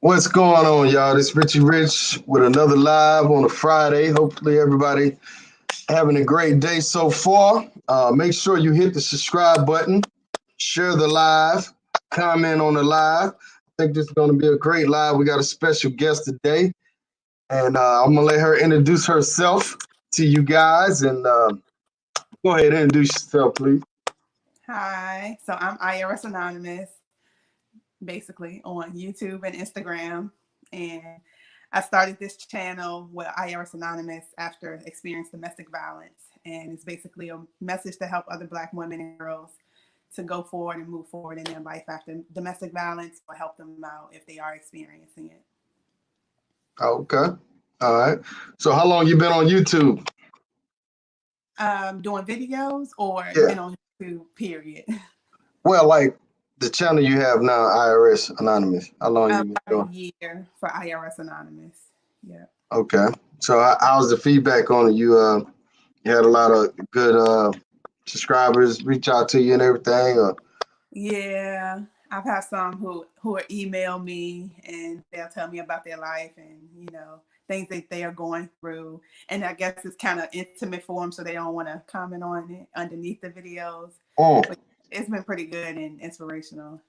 What's going on, y'all? This Richie Rich with another live on a Friday. Hopefully, everybody having a great day so far. Make sure you hit the subscribe button, share the live, comment on the live. I think this is going to be a great live. We got a special guest today, and I'm gonna let her introduce herself to you guys. And go ahead and introduce yourself, please. Hi, so I'm IRSanonymous, basically on YouTube and Instagram. And I started this channel with IRSanonymous after experiencing domestic violence. And it's basically a message to help other Black women and girls to go forward and move forward in their life after domestic violence, or help them out if they are experiencing it. Okay, all right. So, how long you been on YouTube? Doing videos or Yeah. been on YouTube, period. Well, like the channel you have now, IRS Anonymous. How long you been About a doing? year for IRSanonymous. Yeah. Okay. So how's the feedback on it? You had a lot of good subscribers reach out to you and everything. Or Yeah, I've had some who email me and they'll tell me about their life and things that they are going through. And I guess it's kind of intimate for them, so they don't want to comment on it underneath the videos. oh, But it's been pretty good and inspirational,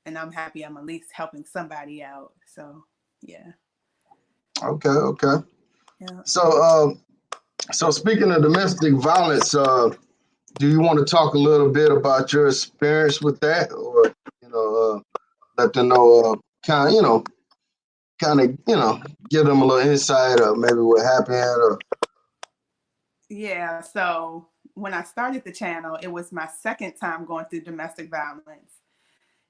and I'm happy I'm at least helping somebody out. So yeah, okay. yeah. So so speaking of domestic violence, do you want to talk a little bit about your experience with that, or let them know, kind of give them a little insight of maybe what happened, or Yeah, so when I started the channel, it was my second time going through domestic violence.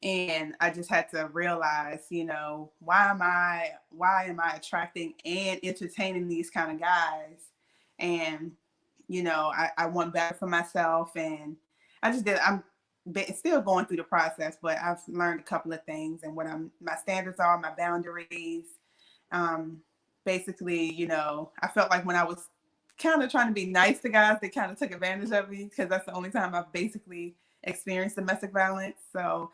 And I just had to realize, why am I attracting and entertaining these kind of guys? And I want better for myself, and I'm still going through the process, but I've learned a couple of things and what my standards are, my boundaries. Um, Basically, I felt like when I was kind of trying to be nice to guys, they kind of took advantage of me, because that's the only time I've basically experienced domestic violence. So,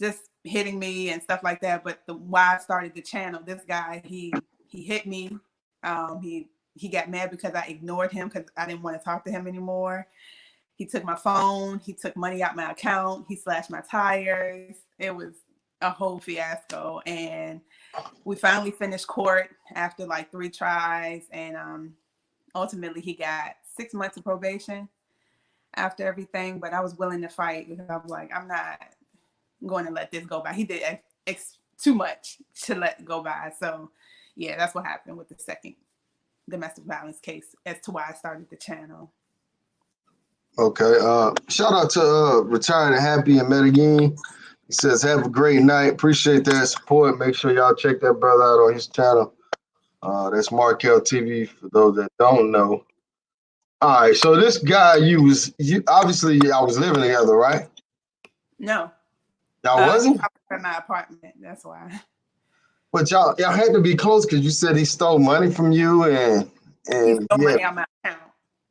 just hitting me and stuff like that. But why I started the channel, this guy, he hit me. He got mad because I ignored him because I didn't want to talk to him anymore. He took my phone. He took money out my account. He slashed my tires. It was a whole fiasco. And we finally finished court after like 3 tries. And ultimately, he got 6 months of probation after everything. But I was willing to fight because I was like, I'm not going to let this go by. He did too much to let go by. So, yeah, that's what happened with the second domestic violence case as to why I started the channel. okay. Shout out to Retired and Happy in Medellin. He says, "Have a great night. Appreciate that support. Make sure y'all check that brother out on his channel. That's Markel TV for those that don't know." All right. So this guy, you obviously y'all was living together, right? No, Y'all he wasn't, popped up at my apartment. That's why. but y'all had to be close because you said he stole money from you He and stole yeah, money out my account.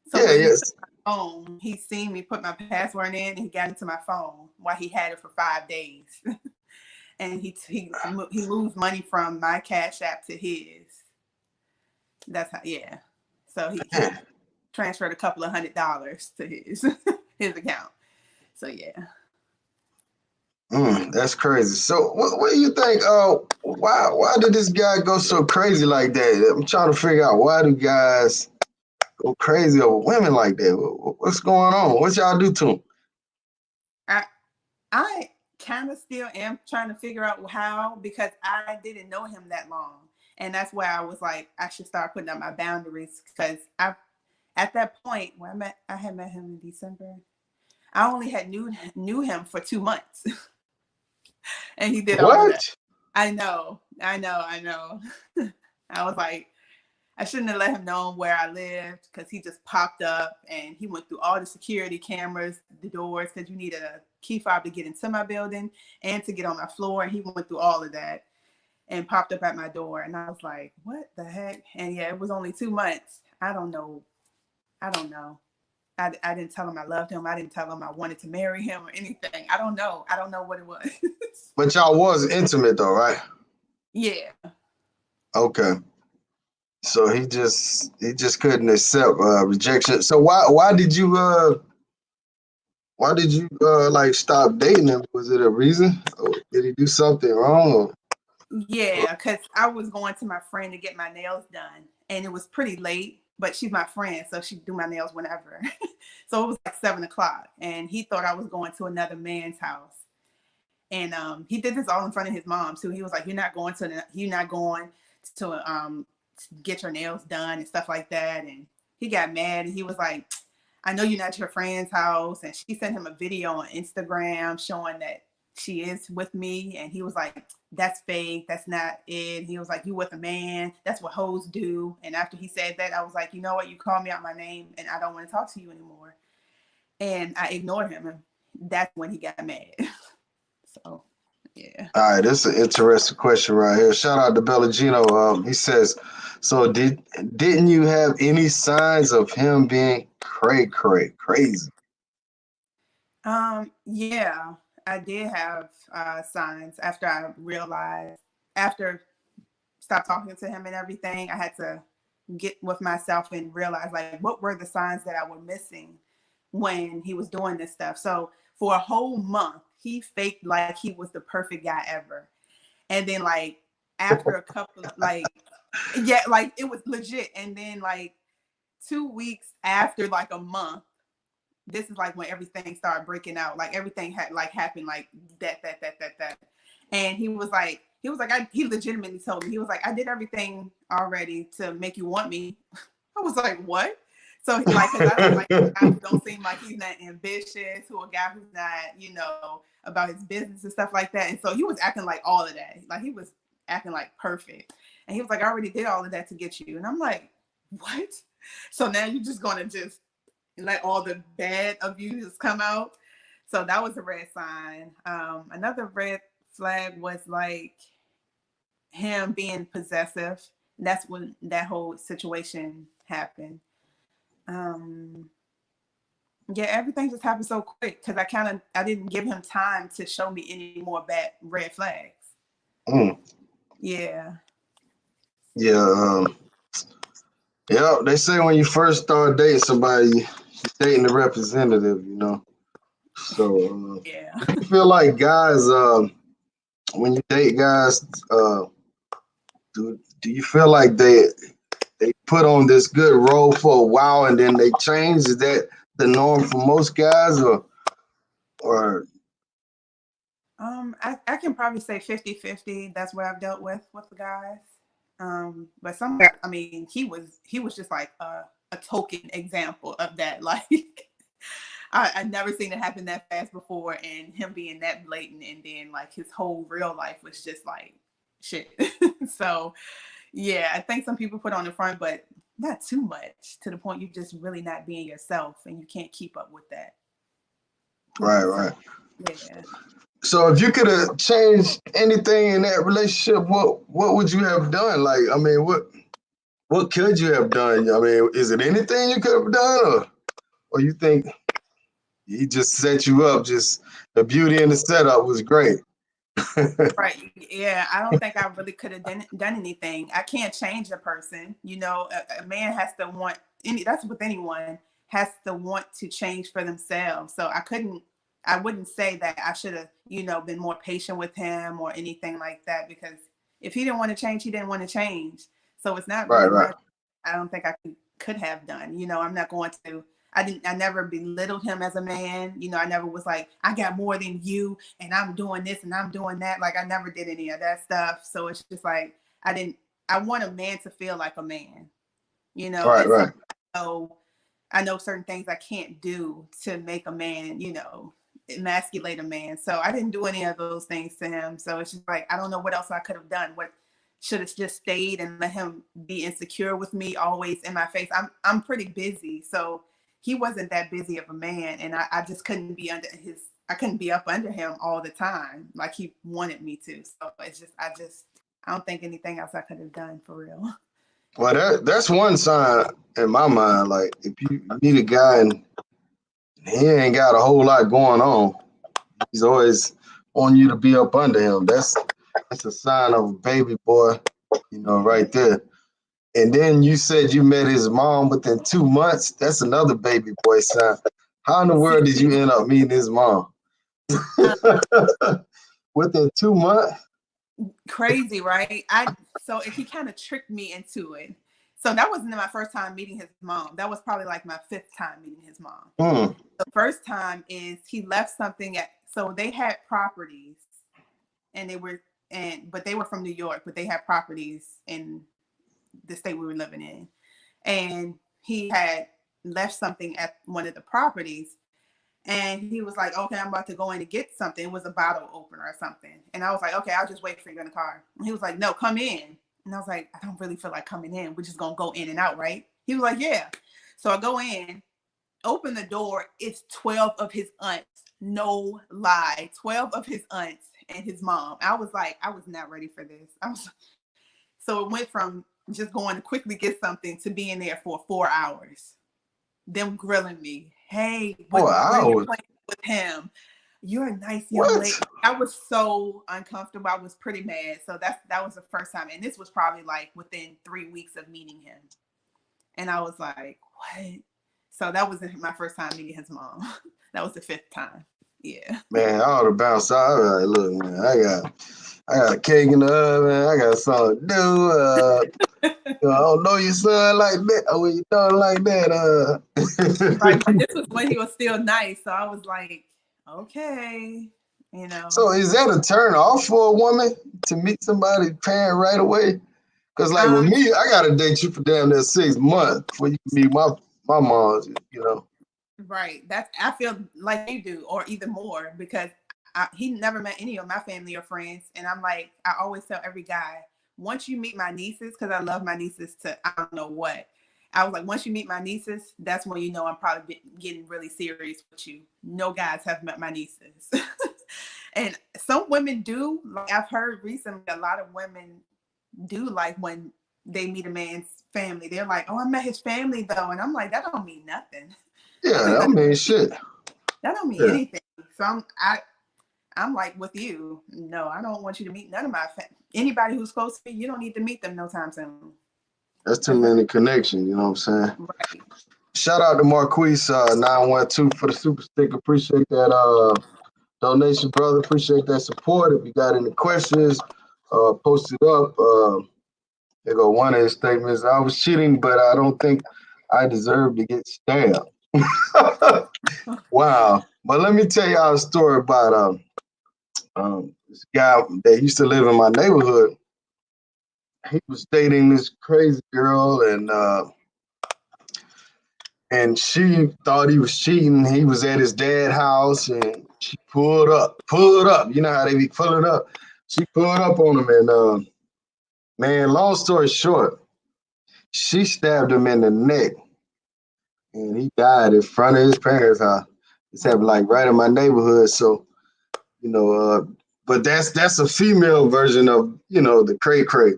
So yeah, when he took yes, my phone, he seen me put my password in, and he got into my phone while he had it for 5 days. And he moved money from my Cash App to his. That's how, yeah. So he yeah. transferred a couple of $100 to his his account. So yeah. That's crazy. So what do you think? Why did this guy go so crazy like that? I'm trying to figure out why do guys go crazy over women like that? What's going on? What y'all do to him? I I kind of still am trying to figure out how, because I didn't know him that long. And that's where I was like, I should start putting up my boundaries, because at that point when I had met him in December. I only had knew him for 2 months, and he did all of that. What? I know. I was like, I shouldn't have let him know where I lived, because he just popped up and he went through all the security cameras, the doors, because you needed a key fob to get into my building and to get on my floor. And he went through all of that and popped up at my door. And I was like, what the heck? And yeah, it was only 2 months. I don't know. I didn't tell him I loved him. I didn't tell him I wanted to marry him or anything. I don't know what it was. But y'all was intimate though, right? Yeah. Okay. So he just couldn't accept rejection. So why did you like stop dating him? Was it a reason? Or did he do something wrong? Yeah, because I was going to my friend to get my nails done, and it was pretty late. But she's my friend, so she do my nails whenever. So it was like 7 o'clock, and he thought I was going to another man's house. And he did this all in front of his mom too. He was like, you're not going to get your nails done and stuff like that. And he got mad, and he was like, I know you're not at your friend's house. And she sent him a video on Instagram showing that she is with me. And he was like, that's fake. That's not it. He was like, you with a man. That's what hoes do. And after he said that, I was like, you know what? You called me out my name, and I don't want to talk to you anymore. And I ignored him. And that's when he got mad. So, yeah. All right, this is an interesting question right here. Shout out to Bellagino. He says, so didn't you have any signs of him being crazy? Yeah, I did have signs after I realized, after stopped talking to him and everything. I had to get with myself and realize like what were the signs that I was missing when he was doing this stuff. So for a whole month, he faked like he was the perfect guy ever. And then like after a couple of yeah, like it was legit. And then like 2 weeks after like a month, this is like when everything started breaking out. Like everything had like happened like that. And he was like, he legitimately told me, he was like, I did everything already to make you want me. I was like, what? So like, cause I don't like a guy who don't seem like he's not ambitious, who a guy who's not, about his business and stuff like that. And so he was acting like all of that. Like he was acting like perfect. And he was like, I already did all of that to get you. And I'm like, what? So now you're just gonna just let all the bad of you just come out. So that was a red sign. Another red flag was like him being possessive. That's when that whole situation happened. Yeah, everything just happened so quick because I didn't give him time to show me any more bad red flags. Yeah. Yeah. Yeah, they say when you first start dating somebody, you're dating the representative. So Yeah. I feel like guys, when you date guys, do you feel like they put on this good role for a while and then they change? Is that the norm for most guys, or I can probably say 50-50. That's what I've dealt with the guys. But I mean, he was just like a token example of that. Like I never seen it happen that fast before, and him being that blatant, and then like his whole real life was just like shit. So yeah, I think some people put on the front, but not too much to the point you're just really not being yourself, and you can't keep up with that. right? Yeah. So if you could have changed anything in that relationship, what would you have done? Like, I mean, what could you have done? I mean, is it anything you could have done, or you think he just set you up? Just the beauty and the setup was great. Right. Yeah. I don't think I really could have done anything. I can't change a person. A man has to want that's with anyone, has to want to change for themselves. So I wouldn't say that I should have, been more patient with him or anything like that, because if he didn't want to change, he didn't want to change. So it's not really Right. much I don't think I could have done. I'm not going to I never belittled him as a man. I never was like, I got more than you and I'm doing this and I'm doing that. Like I never did any of that stuff. So it's just like, I want a man to feel like a man, Right. So I know certain things I can't do to make a man, emasculate a man. So I didn't do any of those things to him. So it's just like, I don't know what else I could have done. What should have just stayed and let him be insecure with me always in my face. I'm pretty busy. So he wasn't that busy of a man, and I just couldn't be I couldn't be up under him all the time like he wanted me to. So it's just I don't think anything else I could have done for real. Well, that's one sign in my mind. Like if you meet a guy and He ain't got a whole lot going on. He's always on you to be up under him. That's a sign of a baby boy, right there. And then you said you met his mom within 2 months. That's another baby boy sign. How in the world did you end up meeting his mom? Uh, Within 2 months? Crazy, right? So he kind of tricked me into it. So that wasn't my first time meeting his mom. That was probably like my fifth time meeting his mom. Hmm. The first time is he left something so they had properties and but they were from New York, but they had properties in the state we were living in. And he had left something at one of the properties. And he was like, okay, I'm about to go in to get something. It was a bottle opener or something. And I was like, okay, I'll just wait for you in the car. And he was like, no, come in. And I was like, I don't really feel like coming in. We're just going to go in and out, right? He was like, yeah. So I go in, open the door. It's 12 of his aunts. No lie. 12 of his aunts and his mom. I was like, I was not ready for this. So it went from just going to quickly get something to being there for 4 hours. Them grilling me. Hey, what are you playing with him? You're a nice young lady. I was so uncomfortable. I was pretty mad. So that was the first time. And this was probably like within 3 weeks of meeting him. And I was like, what? So that was my first time meeting his mom. That was the fifth time. Yeah. Man, I ought to bounce out. I was like, look, man, I got a cake in the oven. I got something to do. I don't know your son like that. Or when you don't like that. Right. But this was when he was still nice. So I was like, okay, So is that a turn off for a woman to meet somebody's parent right away? Because like with me, I gotta date you for damn near 6 months before you can meet my mom's, Right. I feel like you do, or even more, because he never met any of my family or friends. And I'm like, I always tell every guy, once you meet my nieces, because I love my nieces to I don't know what. I was like, once you meet my nieces, that's when you know I'm probably getting really serious with you. No guys have met my nieces. And some women do. Like I've heard recently, a lot of women do like when they meet a man's family. They're like, oh, I met his family though. And I'm like, that don't mean nothing. Yeah, I mean shit. That don't mean anything. So I'm like with you. No, I don't want you to meet none of my anybody who's close to me. You don't need to meet them no time soon. That's too many connections, you know what I'm saying? Right. Shout out to Marquise 912 for the super stick. Appreciate that donation, brother. Appreciate that support. If you got any questions, post it up. There go one of his statements. I was cheating, but I don't think I deserve to get stabbed. Wow. But let me tell y'all a story about this guy that used to live in my neighborhood. He was dating this crazy girl, and she thought he was cheating. He was at his dad's house, and she pulled up. You know how they be pulling up. She pulled up on him, and man, long story short, she stabbed him in the neck, and he died in front of his parents' house. It's happened like right in my neighborhood, so but that's a female version of the cray cray.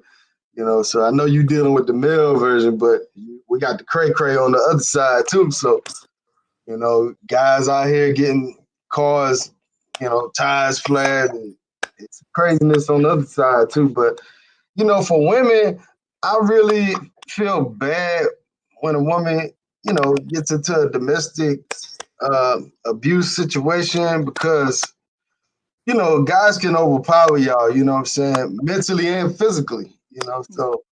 So I know you dealing with the male version, but we got the cray cray on the other side too. So guys out here getting cars, tires flat, and it's craziness on the other side too. But for women, I really feel bad when a woman, gets into a domestic abuse situation because guys can overpower y'all, you know what I'm saying, mentally and physically, so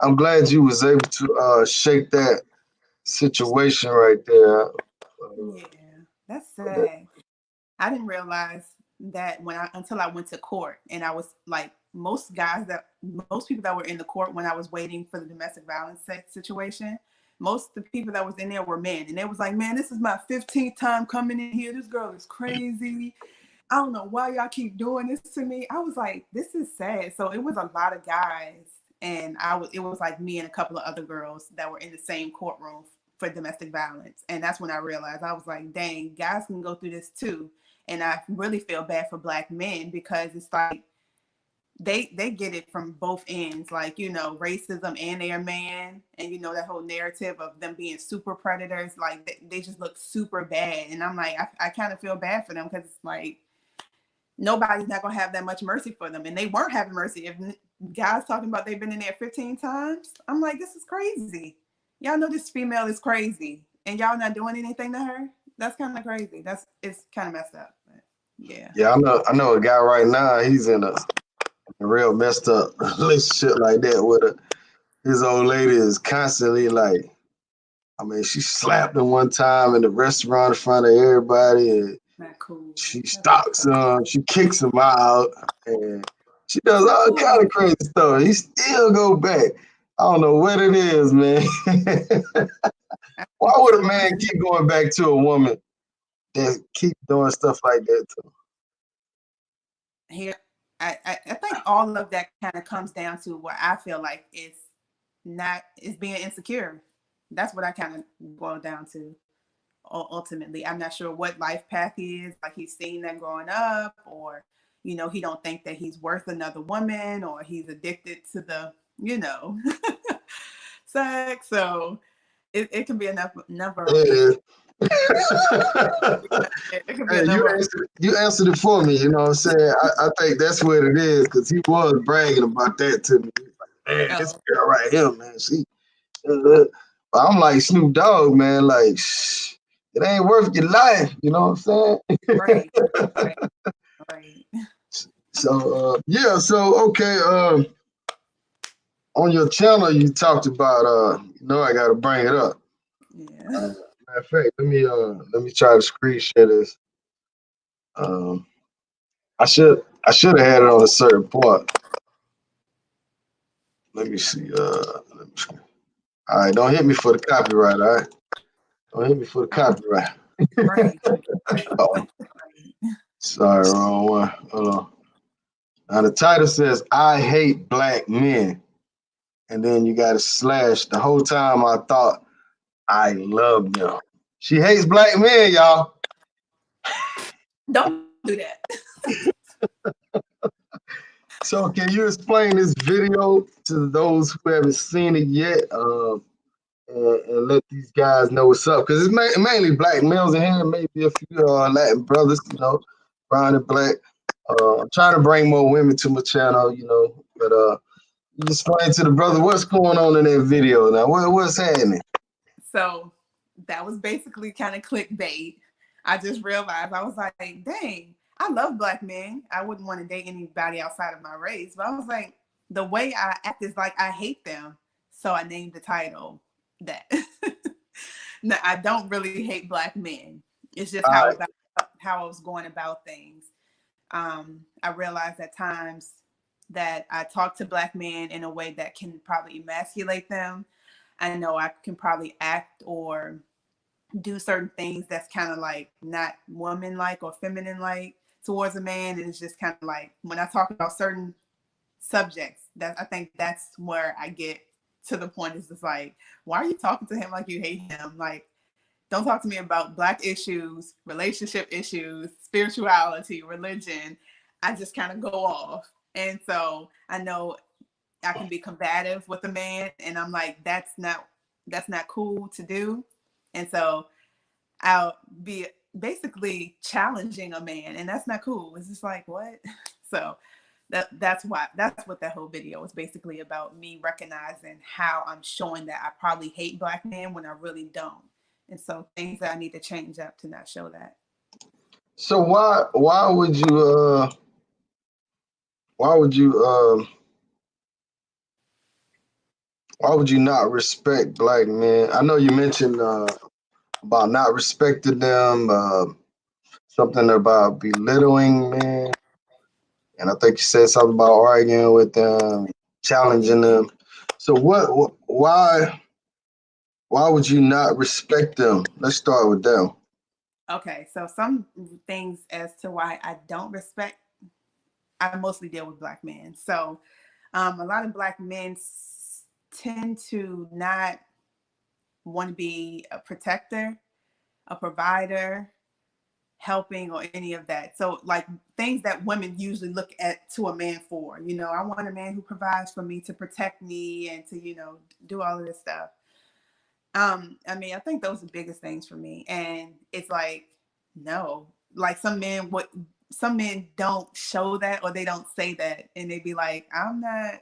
I'm glad you was able to shake that situation right there. Yeah, that's sad. I didn't realize that until I went to court, and I was like, most people that were in the court when I was waiting for the domestic violence situation, most of the people that was in there were men, and they was like, man, this is my 15th time coming in here. This girl is crazy. I don't know why y'all keep doing this to me. I was like, this is sad. So it was a lot of guys, and it was like me and a couple of other girls that were in the same courtroom for domestic violence. And that's when I realized, I was like, dang, guys can go through this too. And I really feel bad for Black men because it's like they get it from both ends, like, you know, racism and they're a man, and you know that whole narrative of them being super predators, like they just look super bad, and I'm like, I kind of feel bad for them, because it's like nobody's not gonna have that much mercy for them, and they weren't having mercy. If guys talking about they've been in there 15 times, I'm like, this is crazy. Y'all know this female is crazy, and y'all not doing anything to her. That's kind of crazy. It's kind of messed up. But yeah. Yeah, I know a guy right now. He's in a real messed up relationship like that with his old lady is constantly like, I mean, she slapped him one time in the restaurant in front of everybody, and Not cool. she That's not stalks cool. him, she kicks him out, and she That's does not all cool. kind of crazy stuff. He still go back. I don't know what it is, man. I Why think would a too, man keep going back to a woman that keep doing stuff like that to him? here, I think all of that kind of comes down to what I feel like is being insecure. That's what I kind of boil down to. Ultimately, I'm not sure what life path he is. Like, he's seen that growing up, or you know, he don't think that he's worth another woman, or he's addicted to the, you know, sex. So it can be a number of reasons. Yeah. It can be a Hey, number of you answered it for me. You know what I'm saying? I think that's what it is, because he was bragging about that to me. Man, this oh, girl right here, man, she. But I'm like Snoop Dogg, man. Like, it ain't worth your life. You know what I'm saying? right, right, right. So yeah. So okay. On your channel, you talked about I got to bring it up. Yeah. Matter of fact, let me try to screen share this. Um, I should have had it on a certain part. Let me see. Let me see. All right, don't hit me for the copyright. All right, don't hit me for the copyright. Right, right, Oh, sorry, wrong one. Hold on. Now the title says "I hate black men," and then you got a slash. The whole time I thought I love them. She hates black men, y'all. don't do that. So can you explain this video to those who haven't seen it yet, and let these guys know what's up? Because it's mainly black males in here, maybe a few Latin brothers, brown and black. I'm trying to bring more women to my channel, but you explain to the brother what's going on in that video now. What's happening? So that was basically kind of clickbait. I just realized, I was like, dang, I love black men. I wouldn't want to date anybody outside of my race. But I was like, the way I act is like I hate them. So I named the title that. No, I don't really hate black men. It's just All right. how I was going about things. I realized at times that I talk to black men in a way that can probably emasculate them. I know I can probably act or do certain things that's kind of like not woman like or feminine like towards a man. And it's just kind of like when I talk about certain subjects, that I think that's where I get to the point. Is just like, why are you talking to him like you hate him? Like, don't talk to me about black issues, relationship issues, spirituality, religion. I just kind of go off. And so I know I can be combative with a man, and I'm like, that's not cool to do. And so I'll be basically challenging a man, and that's not cool. It's just like, what? So that's what that whole video was basically about, me recognizing how I'm showing that I probably hate black men when I really don't. And so things that I need to change up to not show that. So why would you why would you not respect black men? I know you mentioned about not respecting them, something about belittling men, and I think you said something about arguing with them, challenging them. So why would you not respect them? Let's start with them. Okay, so some things as to why I don't respect, I mostly deal with black men. So a lot of black men tend to not want to be a protector, a provider, helping or any of that. So like things that women usually look at to a man for, you know, I want a man who provides for me, to protect me, and to, you know, do all of this stuff. I mean, I think those are the biggest things for me. And it's like, no, like some men don't show that, or they don't say that, and they be like, I'm not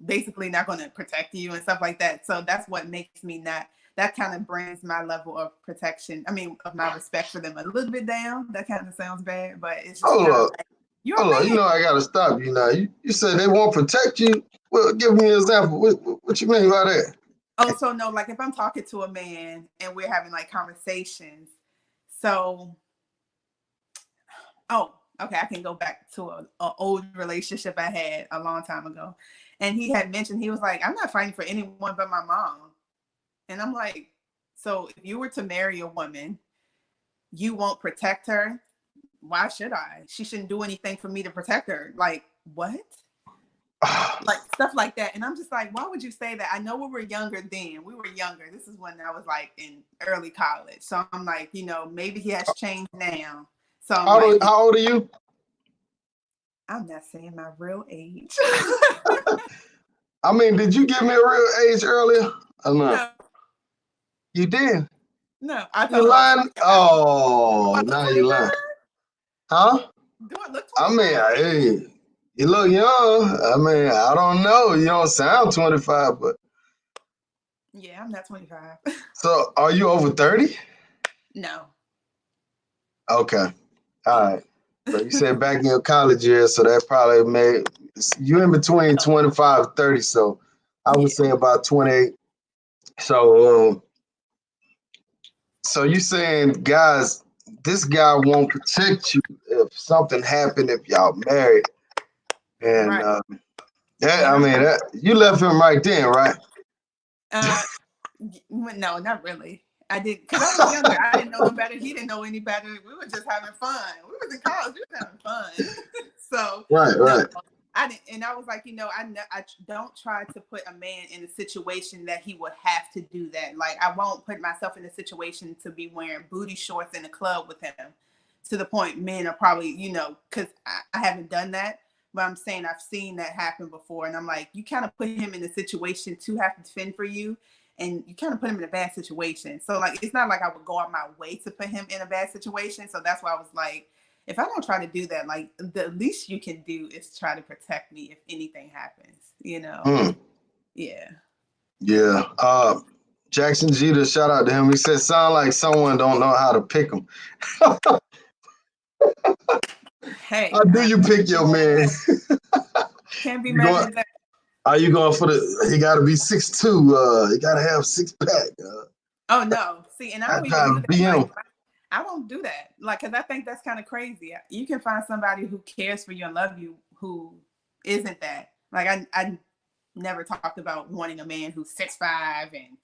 basically not going to protect you and stuff like that. So that's what makes me not, that kind of brings my level of protection, I mean, of my respect for them a little bit down. That kind of sounds bad, but it's just Hold kind of up. like, you're a Hold on. You man. know I gotta stop you now. You said they won't protect you. Well, give me an example. What you mean by that? Oh, so no, like if I'm talking to a man and we're having like conversations, so oh, okay, I can go back to a old relationship I had a long time ago. And he had mentioned, he was like, I'm not fighting for anyone but my mom. And I'm like, so if you were to marry a woman, you won't protect her. Why should I? She shouldn't do anything for me to protect her. Like, what? Like stuff like that. And I'm just like, why would you say that? I know we were younger then. We were younger. This is when I was like in early college. So I'm like, you know, maybe he has changed now. So I'm like, How old are you? I'm not saying my real age. I mean, did you give me a real age earlier? Or not? No, You did. no. I You told him I was lying? 25. Do I Oh, look now you 25? lying. Huh? Do I look I mean, 25? hey, you look young. I mean, I don't know. You don't sound 25, but Yeah, I'm not 25. so are you over 30? No. Okay. All Yeah. right. So you said back in your college years, so that probably made you in between 25 and 30. So I would Yeah. say about 28. So so you saying guys, this guy won't protect you if something happened if y'all married. And Right. yeah, And I I'm mean that you left him right then, right? uh no, not really. I did, because I was younger. I didn't know no better. He didn't know any better. We were just having fun. We was in college. We was having fun. So Right, no, right. I didn't. And I was like, you know, I don't try to put a man in a situation that he would have to do that. Like I won't put myself in a situation to be wearing booty shorts in the club with him. To the point, men are probably, you know, because I haven't done that. But I'm saying I've seen that happen before, and I'm like, you kind of put him in a situation to have to fend for you, and you kind of put him in a bad situation. So like, it's not like I would go out my way to put him in a bad situation. So that's why I was like, if I don't try to do that, like the least you can do is try to protect me if anything happens, you know? Hmm. Yeah. Yeah. Jackson Jeter, shout out to him. He said, sound like someone don't know how to pick him. Hey, How do I you pick your man? can't be You mad going? at that. Are you going for the? He got to be 6'2". He got to have 6 pack. Oh no. See, and I I don't even try do to that. be Like him. I don't do that. Like, cause I think that's kind of crazy. You can find somebody who cares for you and love you who isn't that. Like I never talked about wanting a man who's 6'5" and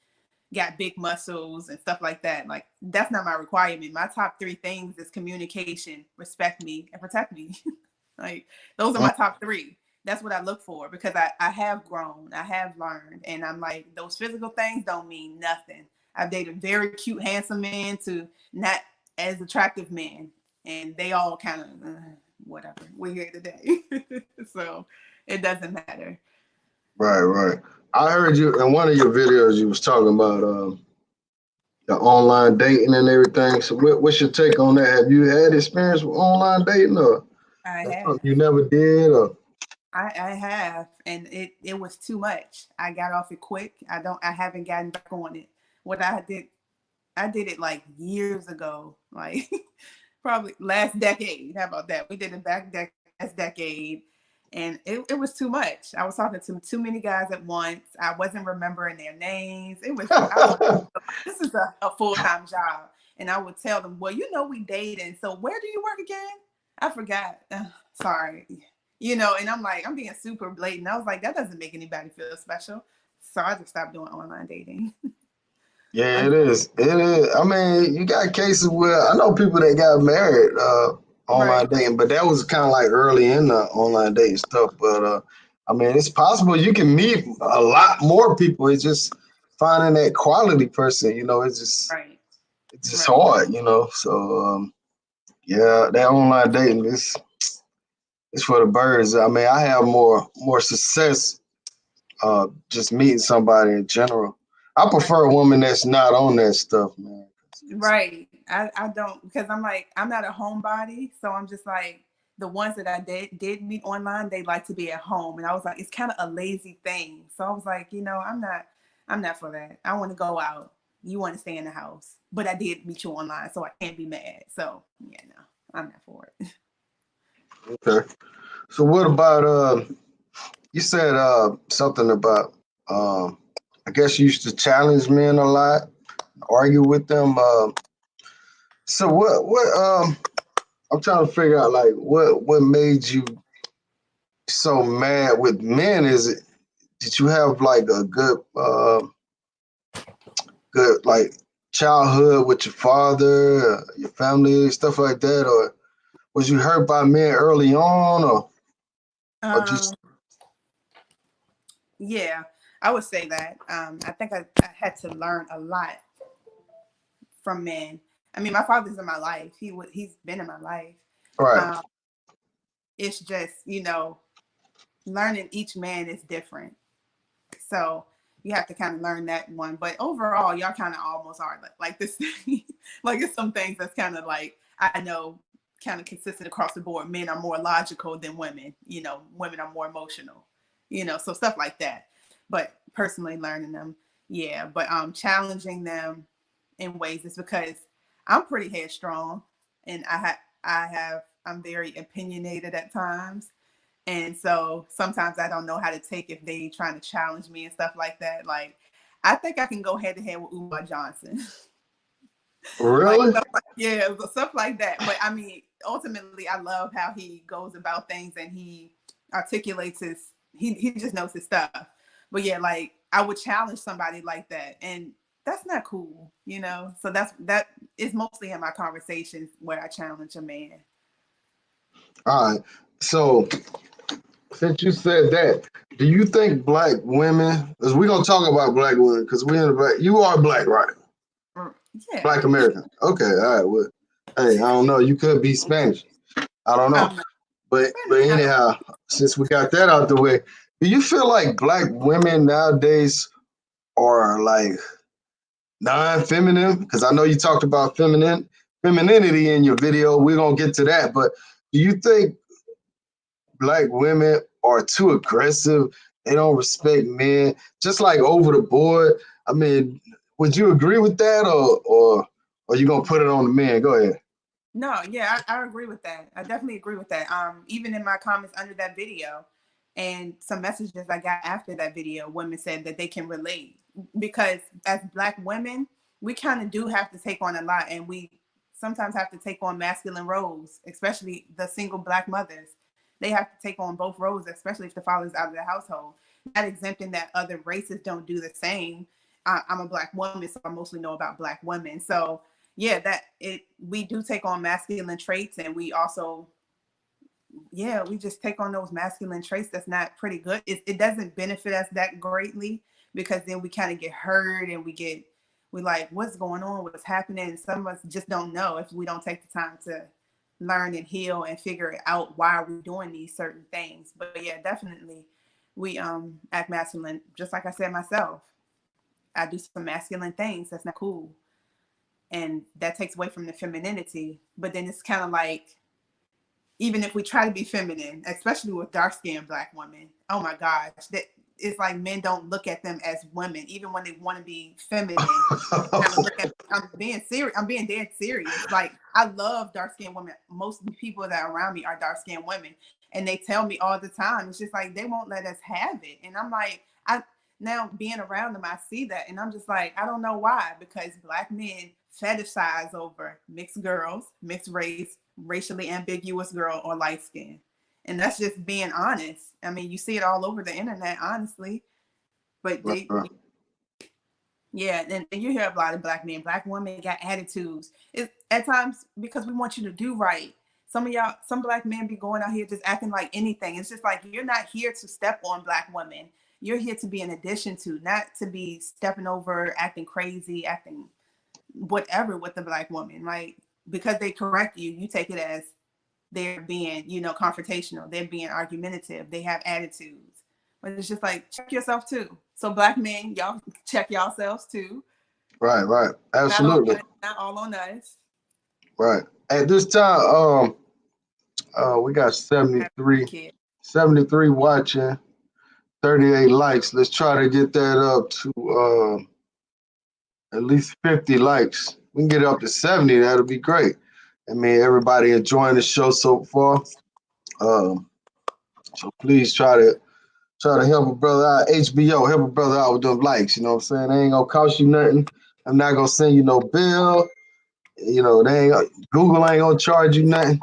got big muscles and stuff like that. Like that's not my requirement. My top three things is communication, respect me, and protect me. Like those are my top three. That's what I look for, because I have grown, I have learned, and I'm like, those physical things don't mean nothing. I've dated very cute, handsome men to not as attractive men, and they all kind of whatever. We're here today, so it doesn't matter. Right, right. I heard you in one of your videos. You was talking about the online dating and everything. So, what's your take on that? Have you had experience with online dating, or I that's have. something you never did? Or I have, and it was too much. I got off it quick. I haven't gotten back on it. What I did it like years ago, like probably last decade. How about that? We did it last decade, and it was too much. I was talking to too many guys at once. I wasn't remembering their names. I was like, this is a full-time job. And I would tell them, well, you know, we dating. So where do you work again? I forgot. Sorry. You know, and I'm like, I'm being super blatant. I was like, that doesn't make anybody feel special. So I just stopped doing online dating. yeah, it is. It is. I mean, you got cases where I know people that got married online Right. dating, but that was kind of like early in the online dating stuff. But I mean, it's possible you can meet a lot more people. It's just finding that quality person. You know, it's Right. just Right. hard. You know, so Yeah, that online dating is it's for the birds. I mean, I have more success just meeting somebody in general. I Right. prefer a woman that's not on that stuff, man. Right. I don't, because I'm like, I'm not a homebody. So I'm just like, the ones that I did meet online, they like to be at home. And I was like, it's kind of a lazy thing. So I was like, I'm not for that. I want to go out. You want to stay in the house. But I did meet you online, so I can't be mad. So yeah, no, I'm not for it. Okay. So what about you said something about I guess you used to challenge men a lot, argue with them. So what I'm trying to figure out like what made you so mad with men? Is it did you have like a good like childhood with your father, your family, stuff like that, or was you hurt by men early on, or Um, just yeah, I would say that. I think I had to learn a lot from men. I mean, my father's in my life. He's been in my life. right? Um, it's just, learning each man is different. So you have to kind of learn that one. But overall, y'all kind of almost are like this. Like it's some things that's kind of like, I know, kind of consistent across the board. Men are more logical than women. Women are more emotional. So stuff like that. But personally learning them, yeah. But challenging them in ways is because I'm pretty headstrong, and I'm very opinionated at times. And so sometimes I don't know how to take if they trying to challenge me and stuff like that. Like, I think I can go head to head with Umar Johnson. Like Really? stuff like, yeah, stuff like that. But I mean, ultimately, I love how he goes about things and he articulates he just knows his stuff. But yeah, like I would challenge somebody like that, and that's not cool. So that is mostly in my conversations where I challenge a man. All right. So since you said that, do you think black women? Because we're gonna talk about black women, because we in the black. You are black, right? Mm, yeah, Black American. Okay. All right. Well, hey, I don't know. You could be Spanish. I don't know. I'm not But Spanish. I don't. anyhow, since we got that out the way, do you feel like black women nowadays are like non-feminine? Because I know you talked about femininity in your video. We're gonna get to that, but do you think black women are too aggressive? They don't respect men, just like over the board. I mean, would you agree with that, or you gonna put it on the men? Go ahead. No, yeah, I agree with that. I definitely agree with that. Even in my comments under that video and some messages I got after that video, women said that they can relate because as black women, we kind of do have to take on a lot, and we sometimes have to take on masculine roles, especially the single black mothers. They have to take on both roles, especially if the father's out of the household. Not exempting that other races don't do the same. I'm a black woman, so I mostly know about black women. So yeah, that it we do take on masculine traits, and we also, yeah, we just take on those masculine traits that's not pretty good. It doesn't benefit us that greatly because then we kind of get hurt and we like, what's going on, what's happening, and some of us just don't know if we don't take the time to learn and heal and figure out why we're doing these certain things. But yeah, definitely we act masculine, just like I said myself. I do some masculine things that's not cool, and that takes away from the femininity. But then it's kind of like, even if we try to be feminine, especially with dark skinned black women, oh my gosh, that it's like men don't look at them as women, even when they want to be feminine. Kind of look at. I'm being serious. I'm being dead serious. Like I love dark skinned women. Most people that are around me are dark skinned women, and they tell me all the time. It's just like they won't let us have it, and I'm like, I now being around them, I see that, and I'm just like, I don't know why, because black men fetishize over mixed girls, mixed race, racially ambiguous girl, or light skin. And that's just being honest. I mean, you see it all over the internet, honestly. But they, Right. yeah, and you hear a lot of black men, black women got attitudes. It's at times because we want you to do right. Some black men be going out here just acting like anything. It's just like, you're not here to step on black women. You're here to be an addition to, not to be stepping over, acting crazy, acting whatever with the black woman. Like, because they correct you, you take it as they're being, you know, confrontational. They're being argumentative. They have attitudes. But it's just like, check yourself too. So black men, y'all check yourselves too. Right. Absolutely. Not all on us. Right. At this time, we got 73 watching, 38 likes. Let's try to get that up to at least 50 likes. We can get it up to 70, that'll be great. I mean, everybody enjoying the show so far. So please try to help a brother out. HBO, help a brother out with them likes. You know what I'm saying? They ain't gonna cost you nothing. I'm not gonna send you no bill. You know, Google ain't gonna charge you nothing.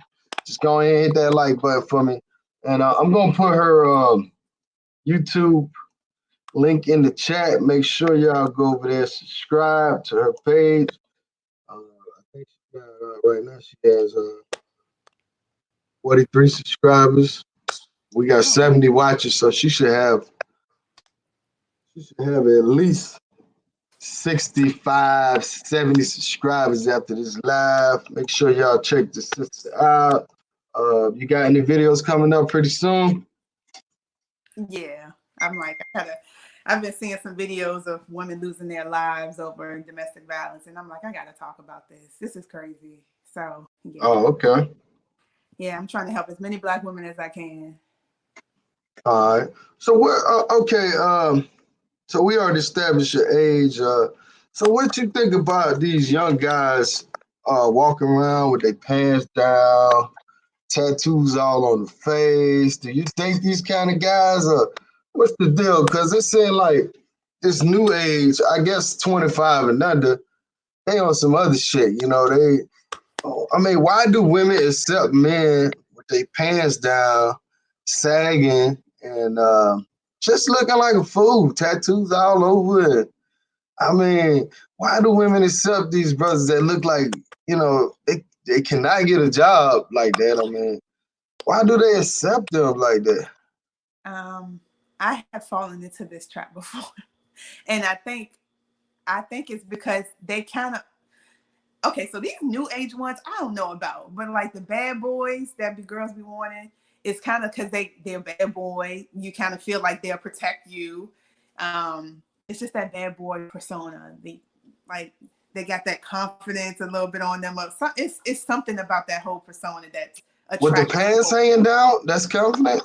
Just go ahead and hit that like button for me. And I'm gonna put her YouTube link in the chat. Make sure y'all go over there, subscribe to her page. I think she got right now she has 43 subscribers. We got 70 watchers, so she should have at least 65, 70 subscribers after this live. Make sure y'all check the sister out. You got any videos coming up pretty soon? Yeah, I'm like, I've been seeing some videos of women losing their lives over domestic violence, and I'm like, I gotta talk about this. This is crazy. So yeah. Oh, okay. Yeah, I'm trying to help as many black women as I can. All right. So we're so we already established your age. So what you think about these young guys walking around with their pants down, tattoos all on the face? Do you think these kind of guys are, what's the deal? Because it seems like this new age, I guess 25 and under, they on some other shit. You know, I mean, why do women accept men with their pants down, sagging, and just looking like a fool, tattoos all over it? I mean, why do women accept these brothers that look like, you know, they cannot get a job like that? I mean, why do they accept them like that? I have fallen into this trap before. And I think it's because they kind of, okay, so these new age ones, I don't know about, but like the bad boys that the girls be wanting, it's kind of because they're bad boy. You kind of feel like they'll protect you. It's just that bad boy persona. They got that confidence a little bit on them. It's something about that whole persona that's With the attractive. pants hanging down, that's confident.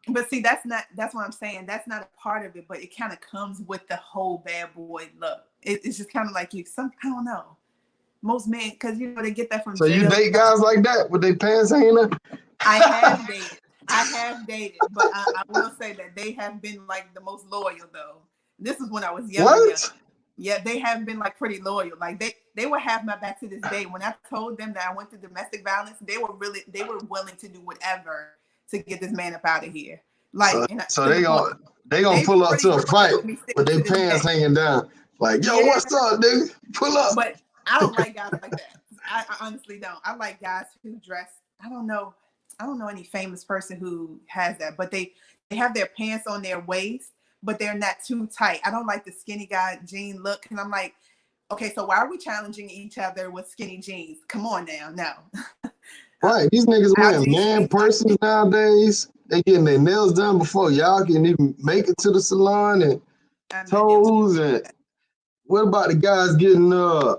But see, that's what I'm saying. That's not a part of it, but it kind of comes with the whole bad boy look. It's just kind of like I don't know. Most men, because you know they get that from So jail. you date guys like that with their pants hanging up? I have dated, but I will say that they have been like the most loyal though. This is when I was younger. What? Yeah, they have been like pretty loyal. Like they will have my back to this day. When I told them that I went through domestic violence, they were willing to do whatever to get this man up out of here. Like, so they gonna pull up to a fight with their pants hanging down. Like, yo, yeah. What's up, dude? Pull up. But I don't like guys like that. I honestly don't. I like guys who dress. I don't know any famous person who has that, but they have their pants on their waist, but they're not too tight. I don't like the skinny guy jean look, and I'm like, okay, so why are we challenging each other with skinny jeans? Come on now, no. Right, these niggas wearing man purses nowadays. They getting their nails done before y'all can even make it to the salon, and toes. And what about the guys getting their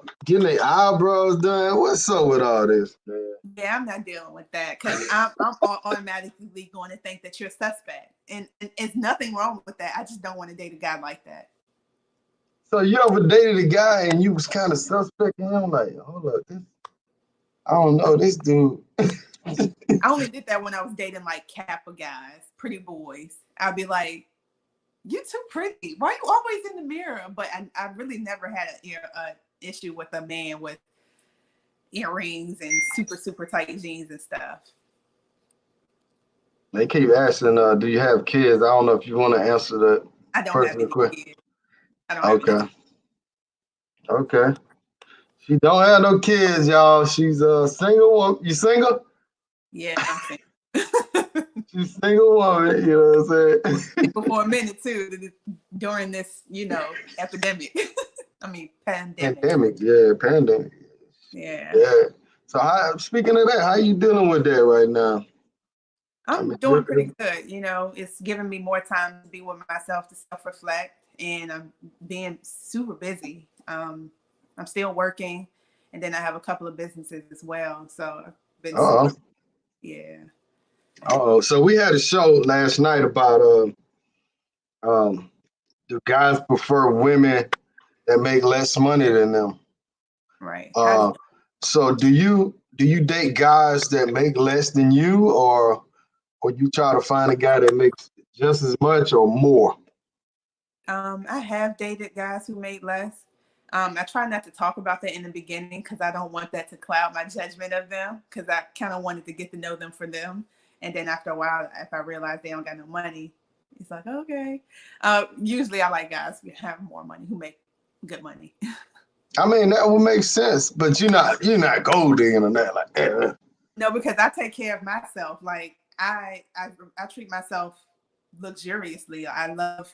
eyebrows done? What's up with all this, man? Yeah, I'm not dealing with that because I'm automatically going to think that you're a suspect, and there's nothing wrong with that. I just don't want to date a guy like that. So you ever dated a guy and you was kind of suspect in him? Like, hold up, I don't know this dude. I only did that when I was dating like Kappa guys, pretty boys. I'd be like, "You're too pretty. Why are you always in the mirror?" But I really never had an issue with a man with earrings and super tight jeans and stuff. They keep asking, do you have kids? I don't know if you want to answer that. I don't have any kids. I don't have any kids. Okay. She don't have no kids, y'all. She's a single woman. You single? Yeah, I'm single. She's a single woman, you know what I'm saying? For a minute too, during this, epidemic. I mean, pandemic. Pandemic. Yeah. So speaking of that, how you dealing with that right now? I I'm mean, doing pretty good. You know, it's giving me more time to be with myself, to self-reflect, and I'm being super busy. I'm still working, and then I have a couple of businesses as well. So I've been oh, super, yeah. oh. So we had a show last night about um, do guys prefer women that make less money than them? Right. How do Uh, so do you date guys that make less than you, or you try to find a guy that makes just as much or more? I have dated guys who made less. I try not to talk about that in the beginning because I don't want that to cloud my judgment of them, because I kind of wanted to get to know them for them. And then after a while, if I realize they don't got no money, it's like, okay. Usually I like guys who have more money, who make good money. I mean, that would make sense, but you're not gold digging on that like that. No, because I take care of myself. Like I treat myself luxuriously. I love,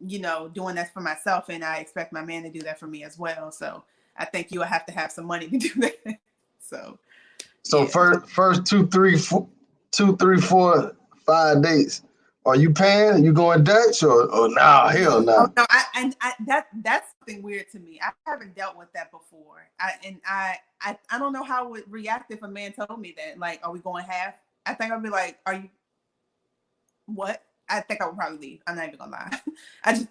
doing that for myself, and I expect my man to do that for me as well. So I think you will have to have some money to do that. So So yeah. first 2, 3, 4, 5 dates. Are you paying? You going Dutch or nah? Hell Oh nah. no, that's something weird to me. I haven't dealt with that before. I don't know how I would react if a man told me that. Like, are we going half? I think I'd be like, are you what? I think I would probably leave. I'm not even gonna lie.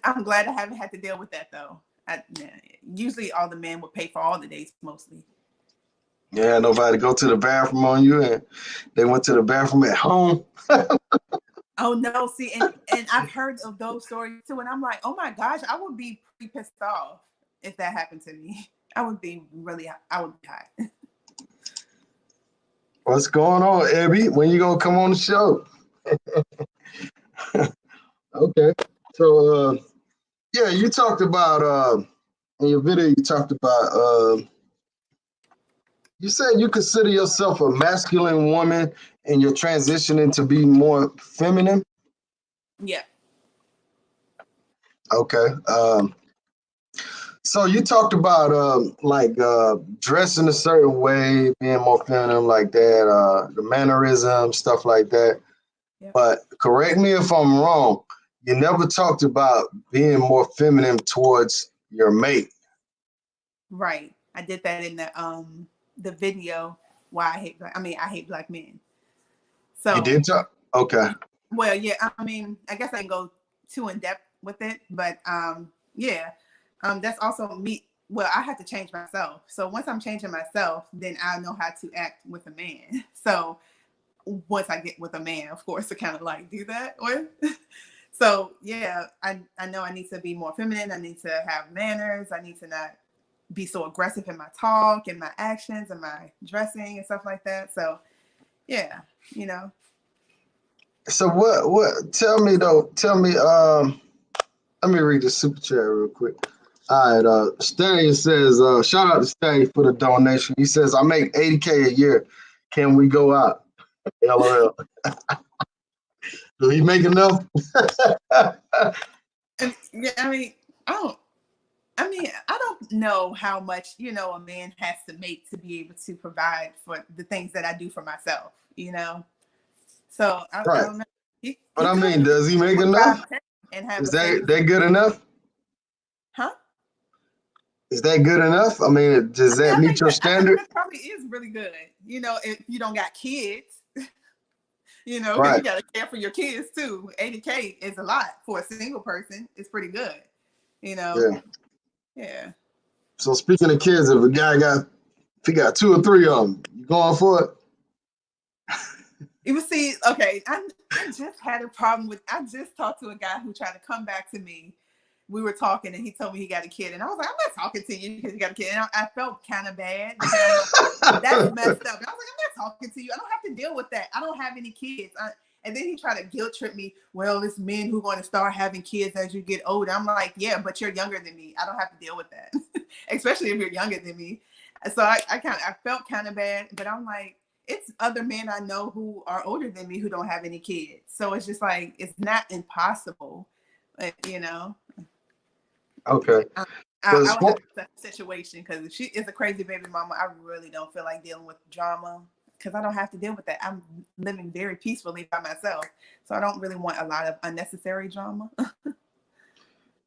I'm glad I haven't had to deal with that though. Yeah, usually all the men would pay for all the dates mostly. Yeah, nobody go to the bathroom on you, and they went to the bathroom at home. Oh no, see, and I've heard of those stories too, and I'm like, oh my gosh, I would be pretty pissed off if that happened to me. I would be hot. What's going on, Ebby? When you gonna come on the show? Okay. So yeah, you talked about in your video. You talked about you said you consider yourself a masculine woman, and you're transitioning to be more feminine. Yeah, Okay. So you talked about like dressing a certain way, being more feminine like that, the mannerism, stuff like that. yeah, But correct me if I'm wrong. You never talked about being more feminine towards your mate. right. I did that in the video. Why I hate I hate black men. You So did talk. Okay. well, yeah. I mean, I guess I can go too in depth with it, but yeah. That's also me. Well, I had to change myself. So once I'm changing myself, then I know how to act with a man. So once I get with a man, of course, to kind of like do that with. So yeah, I know I need to be more feminine. I need to have manners. I need to not be so aggressive in my talk and my actions and my dressing and stuff like that. So yeah, you know. So what tell me though, tell me let me read the super chat real quick. All right, Stallion says, shout out to Stallion for the donation. He says, I make 80K a year. Can we go out? LOL. Do he make enough? And yeah, I don't know how much, a man has to make to be able to provide for the things that I do for myself, So I Right. don't know. But He I could mean, be does he make with enough? 5'10" and have Is a savings, that good enough? huh? Is that good enough? I mean, does that meet your I think standard? that probably is really good. If you don't got kids, because Right. you got to care for your kids too. 80K is a lot for a single person. It's pretty good, you know. Yeah. Yeah. So speaking of kids, if he got 2 or 3 of them, you going for it? You will see, okay, I just had a problem I just talked to a guy who tried to come back to me. We were talking and he told me he got a kid. And I was like, I'm not talking to you because you got a kid. And I felt kind of bad because I'm like, that's messed up. And I was like, I'm not talking to you. I don't have to deal with that. I don't have any kids. And then he tried to guilt trip me. Well, it's men who are going to start having kids as you get older. I'm like, yeah, but you're younger than me. I don't have to deal with that, especially if you're younger than me. So I felt kind of bad, but I'm like, it's other men I know who are older than me who don't have any kids. So it's just like, it's not impossible, but Okay. I would have to accept the situation, because if she is a crazy baby mama, I really don't feel like dealing with drama, because I don't have to deal with that. I'm living very peacefully by myself, so I don't really want a lot of unnecessary drama.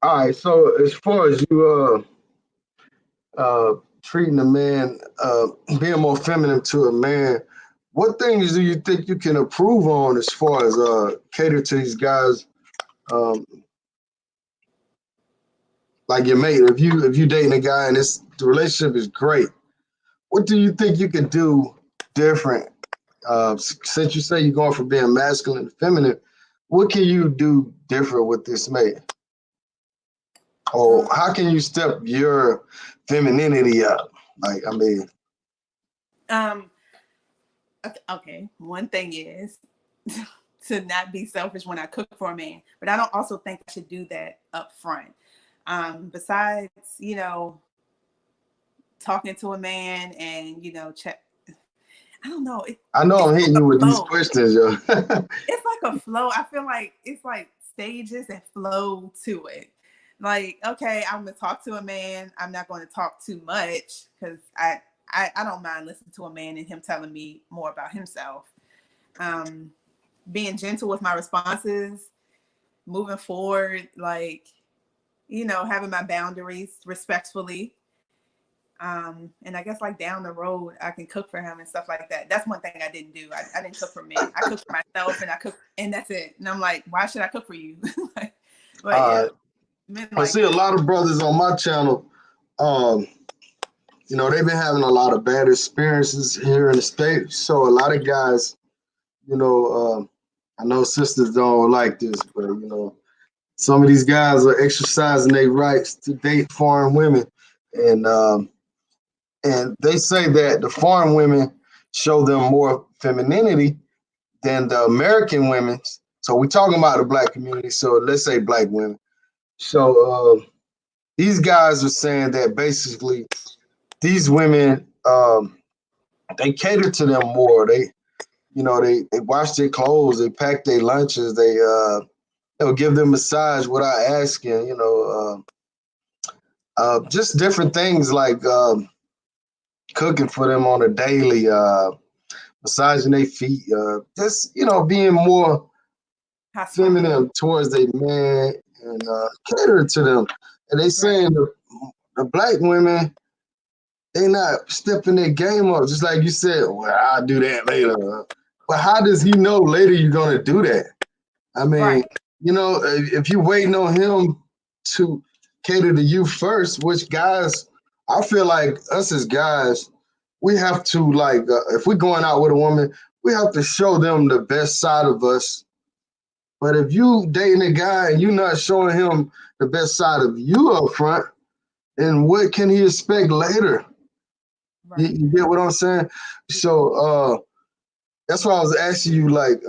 All right. So as far as you treating a man, being more feminine to a man, what things do you think you can improve on as far as cater to these guys? Um, like your mate, if you dating a guy and the relationship is great, what do you think you could do different? Since you say you're going from being masculine to feminine, what can you do different with this mate? Or how can you step your femininity up? Like, I mean, Um, okay. One thing is to not be selfish when I cook for a man, but I don't also think I should do that up front. Besides, talking to a man and, check, I don't know. I know I'm It's hitting like you a with these flow. questions, yo. It's like a flow. I feel like it's like stages and flow to it. Like, okay, I'm gonna talk to a man. I'm not going to talk too much, because I don't mind listening to a man and him telling me more about himself. Being gentle with my responses, moving forward, like, having my boundaries respectfully. And I guess like down the road, I can cook for him and stuff like that. That's one thing I didn't do. I didn't cook for men. I cooked for myself, and that's it. And I'm like, why should I cook for you? But yeah, men I like see a that. lot of brothers on my channel. Um, they've been having a lot of bad experiences here in the States. So a lot of guys, I know sisters don't like this, but some of these guys are exercising their rights to date foreign women, and they say that the foreign women show them more femininity than the American women. So we're talking about the black community. So let's say black women. So these guys are saying that basically these women, they cater to them more. They wash their clothes, they pack their lunches, they'll give them massage without asking. Just different things like cooking for them on a daily, massaging their feet, just being more feminine towards their man and catering to them. And they saying the black women, they not stepping their game up, just like you said. Well, I'll do that later. But how does he know later you're gonna do that? I mean, Right. if you're waiting on him to cater to you first, which guys, I feel like us as guys, we have to like, if we're going out with a woman, we have to show them the best side of us. But if you dating a guy and you're not showing him the best side of you up front, then what can he expect later? Right. You get what I'm saying? So that's why I was asking you, like,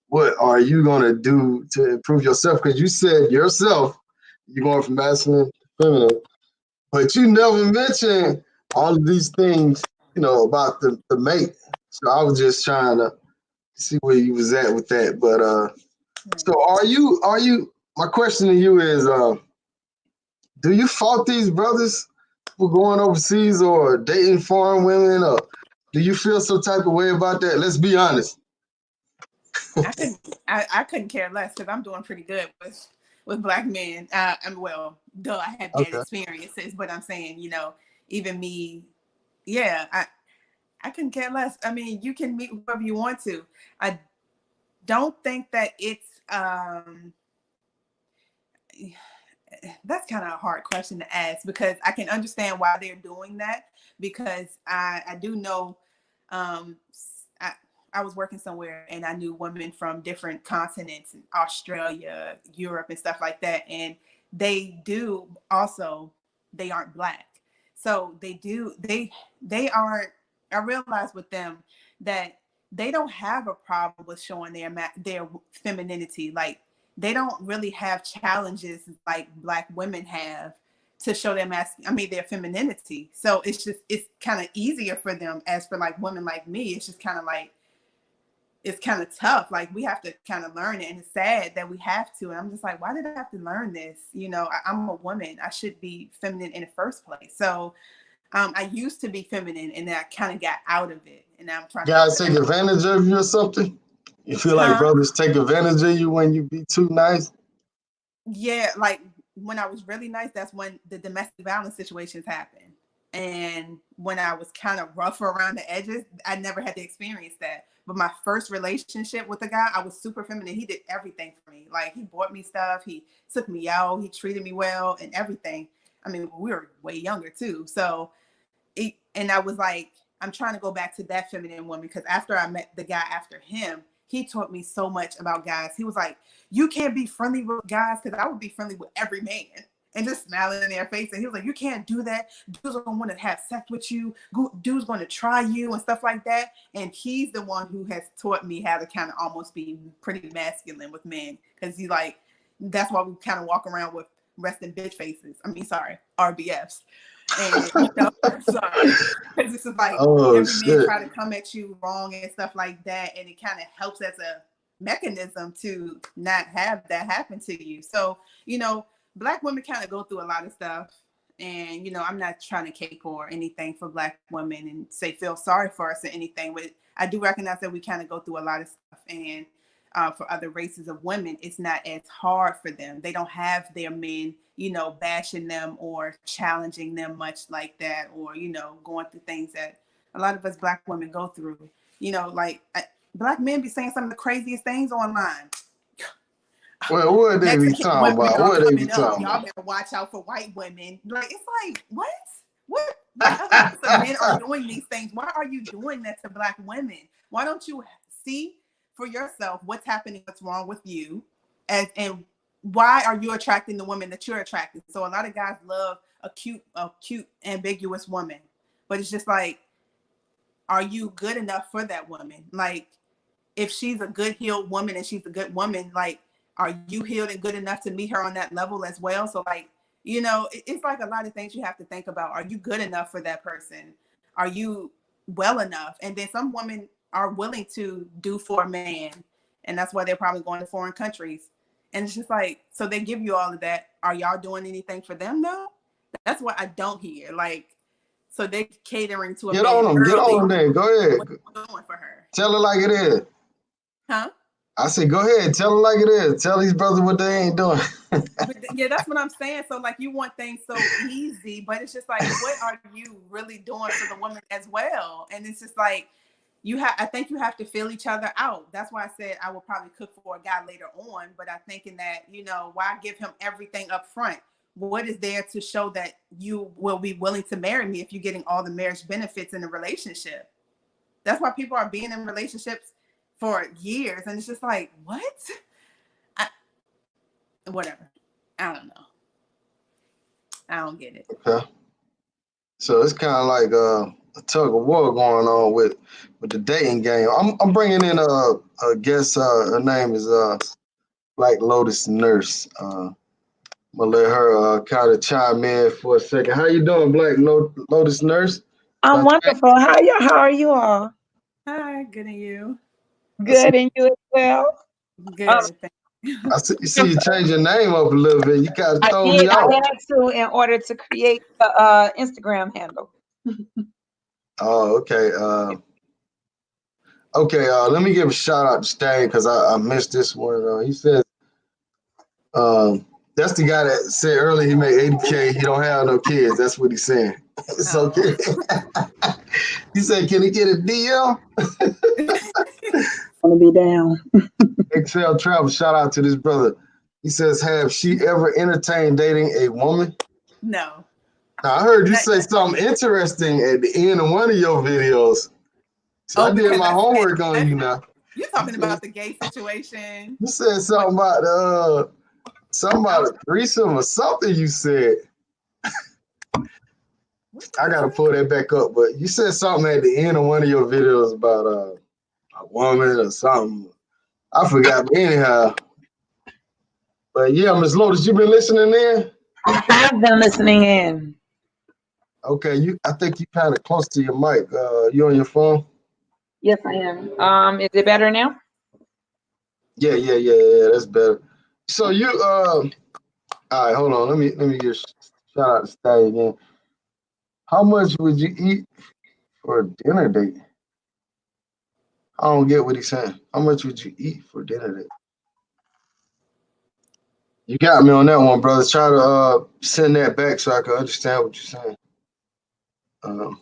what are you gonna do to improve yourself? Because you said yourself you're going from masculine to feminine, but you never mentioned all of these things, about the mate. So I was just trying to see where you was at with that. But so are you? My question to you is, do you fault these brothers for going overseas or dating foreign women, or do you feel some type of way about that? Let's be honest. I couldn't care less, because I'm doing pretty good with black men. Well, duh, I have bad Okay. experiences, but I'm saying, even me, yeah, I couldn't care less. I mean, you can meet whoever you want to. I don't think that it's that's kind of a hard question to ask, because I can understand why they're doing that, because I do know, um I, I was working somewhere and I knew women from different continents, Australia, Europe, and stuff like that, and they do also, they aren't black, so they aren't. I realize with them that they don't have a problem with showing their femininity. Like, they don't really have challenges like black women have to show their femininity. So it's kind of easier for them. As for like women like me, it's just kind of like, it's kind of tough. Like we have to kind of learn it, and it's sad that we have to. And I'm just like, why did I have to learn this? You know, I'm a woman. I should be feminine in the first place. So I used to be feminine, and then I kind of got out of it, and now I'm trying to Guys get take back. advantage of you or something? You feel like Huh? brothers take advantage of you when you be too nice? Yeah, like when I was really nice, that's when the domestic violence situations happen. And when I was kind of rough around the edges, I never had to experience that. But my first relationship with a guy, I was super feminine. He did everything for me. Like he bought me stuff, he took me out, he treated me well, and everything. I mean, we were way younger too. So, and I was like, I'm trying to go back to that feminine woman because after I met the guy after him, he taught me so much about guys. He was like, you can't be friendly with guys because I would be friendly with every man and just smiling in their face. And he was like, you can't do that. Dudes are going to want to have sex with you. Dudes going to try you and stuff like that. And he's the one who has taught me how to kind of almost be pretty masculine with men because he's like, that's why we kind of walk around with resting bitch faces. I mean, sorry, RBFs. And you know, sorry, because this is like Oh every man shit. try to come at you wrong and stuff like that, and it kind of helps as a mechanism to not have that happen to you. So, you know, Black women kind of go through a lot of stuff, and you know, I'm not trying to cape or anything for Black women and say feel sorry for us or anything, but I do recognize that we kind of go through a lot of stuff, and for other races of women, it's not as hard for them. They don't have their men, you know, bashing them or challenging them much like that, or, you know, going through things that a lot of us Black women go through. You know, like Black men be saying some of the craziest things online. Well, what they be Mexican talking women about? are What they be coming up. talking Y'all about? better watch out for white women. Like, it's like, what? What other race of men are doing these things? Why are you doing that to Black women? Why don't you see for yourself what's happening, what's wrong with you, and why are you attracting the women that you're attracting? So a lot of guys love a cute, ambiguous woman, but it's just like, are you good enough for that woman? Like, if she's a good healed woman and she's a good woman, like, are you healed and good enough to meet her on that level as well? So like, you know, it's like a lot of things you have to think about. Are you good enough for that person? Are you well enough? And then some women are willing to do for a man, and that's why they're probably going to foreign countries. And it's just like, so they give you all of that. Are y'all doing anything for them though? That's what I don't hear. Like, so they're catering to a Get on man them. Get early. on them then. Go ahead. What are you doing for her? Tell it like it is. Huh? I said, go ahead. Tell it like it is. Tell these brothers what they ain't doing. But yeah, that's what I'm saying. So like, you want things so easy, but it's just like, what are you really doing for the woman as well? And it's just like, I think you have to feel each other out. That's why I said I will probably cook for a guy later on, but I'm thinking that, you know, why give him everything up front? What is there to show that you will be willing to marry me if you're getting all the marriage benefits in the relationship? That's why people are being in relationships for years, and it's just like, what? Whatever. I don't know. I don't get it. Okay. So it's kind of like a tug of war going on with the dating game. I'm bringing in a guest. Her name is Black Lotus Nurse. I'm gonna let her kind of chime in for a second. How you doing, Black Lotus Nurse? I'm wonderful. How are you all? Hi, good and you? Good, and you as well? Good. I see you change your name up a little bit. You kind of I throw did. me I off. had to in order to create the Instagram handle. Oh, okay. Okay. Let me give a shout out to Stan because I missed this one. He says, that's the guy that said earlier he made 80K. He don't have no kids. That's what he's saying. It's okay. He said, can he get a deal? Want to be down. Excel Travel, shout out to this brother. He says, have she ever entertained dating a woman? No. Now, I heard you say something interesting at the end of one of your videos. So I did my homework on you now. You're talking about the gay situation. You said something about a threesome or something you said. I got to pull that back up, but you said something at the end of one of your videos about a woman or something. I forgot, but anyhow. But yeah, Ms. Lotus, you been listening in? I have been listening in. Okay, I think you kind of close to your mic. You on your phone? Yes, I am. Is it better now? Yeah. That's better. So you all right, hold on. Let me just shout out to Stay again. How much would you eat for a dinner date? I don't get what he's saying. How much would you eat for dinner date? You got me on that one, brother. Try to send that back so I can understand what you're saying. Um,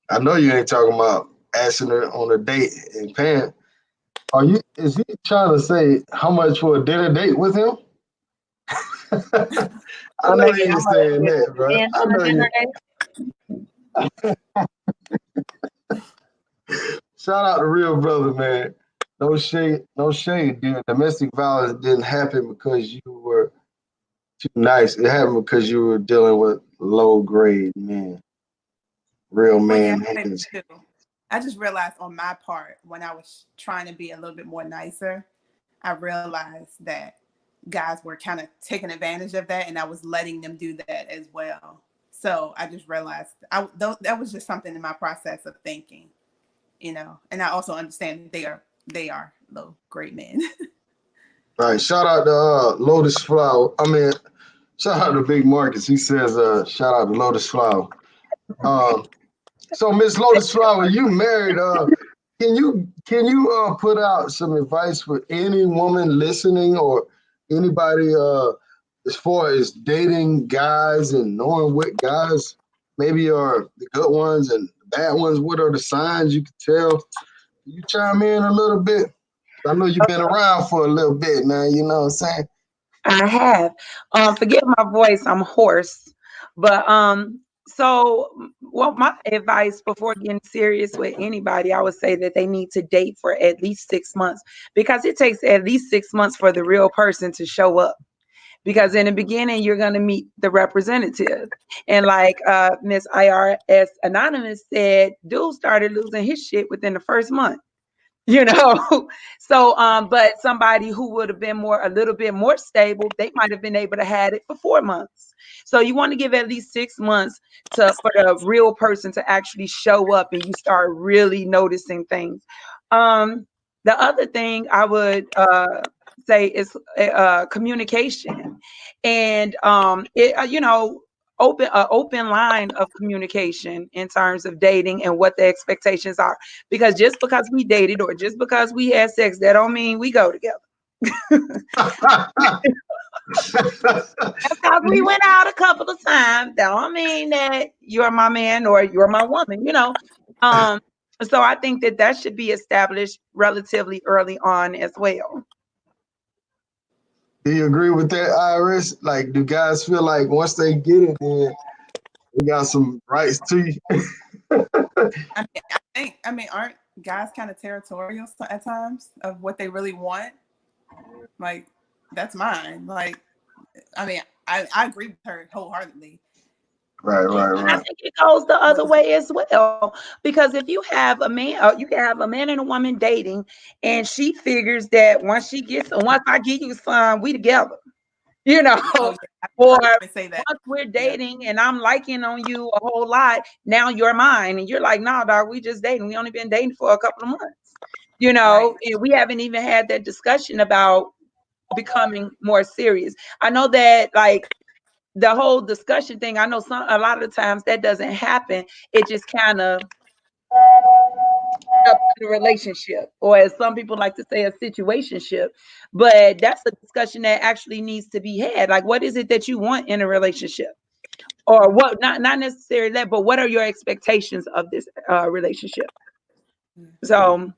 I know you ain't talking about asking her on a date and paying. Are you? Is he trying to say how much for a dinner date with him? I know Like, you how ain't much saying is that, bro. spend I on a know you. dinner date? Shout out to real brother, man. No shade, no shade, dude. Domestic violence didn't happen because you were too nice. It happened because you were dealing with low grade men, real Well, yeah, man I say hands. that too. I just realized on my part when I was trying to be a little bit more nicer, I realized that guys were kind of taking advantage of that, and I was letting them do that as well. So I just realized that was just something in my process of thinking, and I also understand that they are low grade men. All right, shout out to Lotus Flower. I mean, shout out to Big Marcus. He says, shout out to Lotus Flower. Um, so Miss Lotus Flower, you married. Can you put out some advice for any woman listening or anybody as far as dating guys and knowing what guys maybe are the good ones and the bad ones? What are the signs you can tell? Can you chime in a little bit? I know you've been around for a little bit now. You know what I'm saying? I have. Forgive my voice, I'm hoarse. But well, my advice before getting serious with anybody, I would say that they need to date for at least 6 months because it takes at least 6 months for the real person to show up. Because in the beginning, you're going to meet the representative. And like Miss IRS Anonymous said, dude started losing his shit within the first month. you know so but somebody who would have been a little bit more stable, they might have been able to have it for 4 months. So you want to give at least 6 months for the real person to actually show up and you start really noticing things. The other thing I would say is communication, and open line of communication in terms of dating and what the expectations are, because just because we dated or just because we had sex, that don't mean we go together. Because we went out a couple of times, that don't mean that you're my man or you're my woman. Um, so I think that should be established relatively early on as well. Do you agree with that, Iris? Like, do guys feel like once they get it, then they got some rights to you? I mean, aren't guys kind of territorial at times of what they really want? Like, that's mine. Like, I mean, I agree with her wholeheartedly. Right, And right, I right. think it goes the What other is way as well. Because if you have a man, you can have a man and a woman dating, and she figures that once I give you some, we together, you know, Oh yeah, I've or heard women say that. once we're Yeah. dating and I'm liking on you a whole lot, now you're mine. And you're like, nah, dog, we just dating. We only been dating for a couple of months. Right. And we haven't even had that discussion about becoming more serious. I know that, like, the whole discussion thing, I know a lot of the times that doesn't happen. It just kind of up in a relationship, or as some people like to say, a situationship. But that's a discussion that actually needs to be had. Like, what is it that you want in a relationship? Or what, not necessarily that, but what are your expectations of this relationship? Yeah. So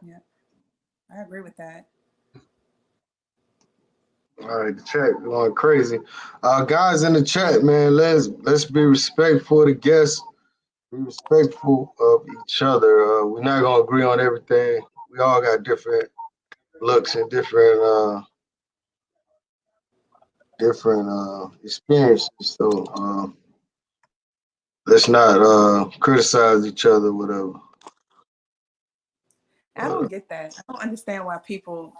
Yeah. I agree with that. All right, the chat going crazy. Guys in the chat, man, let's be respectful of the guests, be respectful of each other. We're not gonna agree on everything. We all got different looks and different experiences. So let's not criticize each other, whatever. I don't get that. I don't understand why people.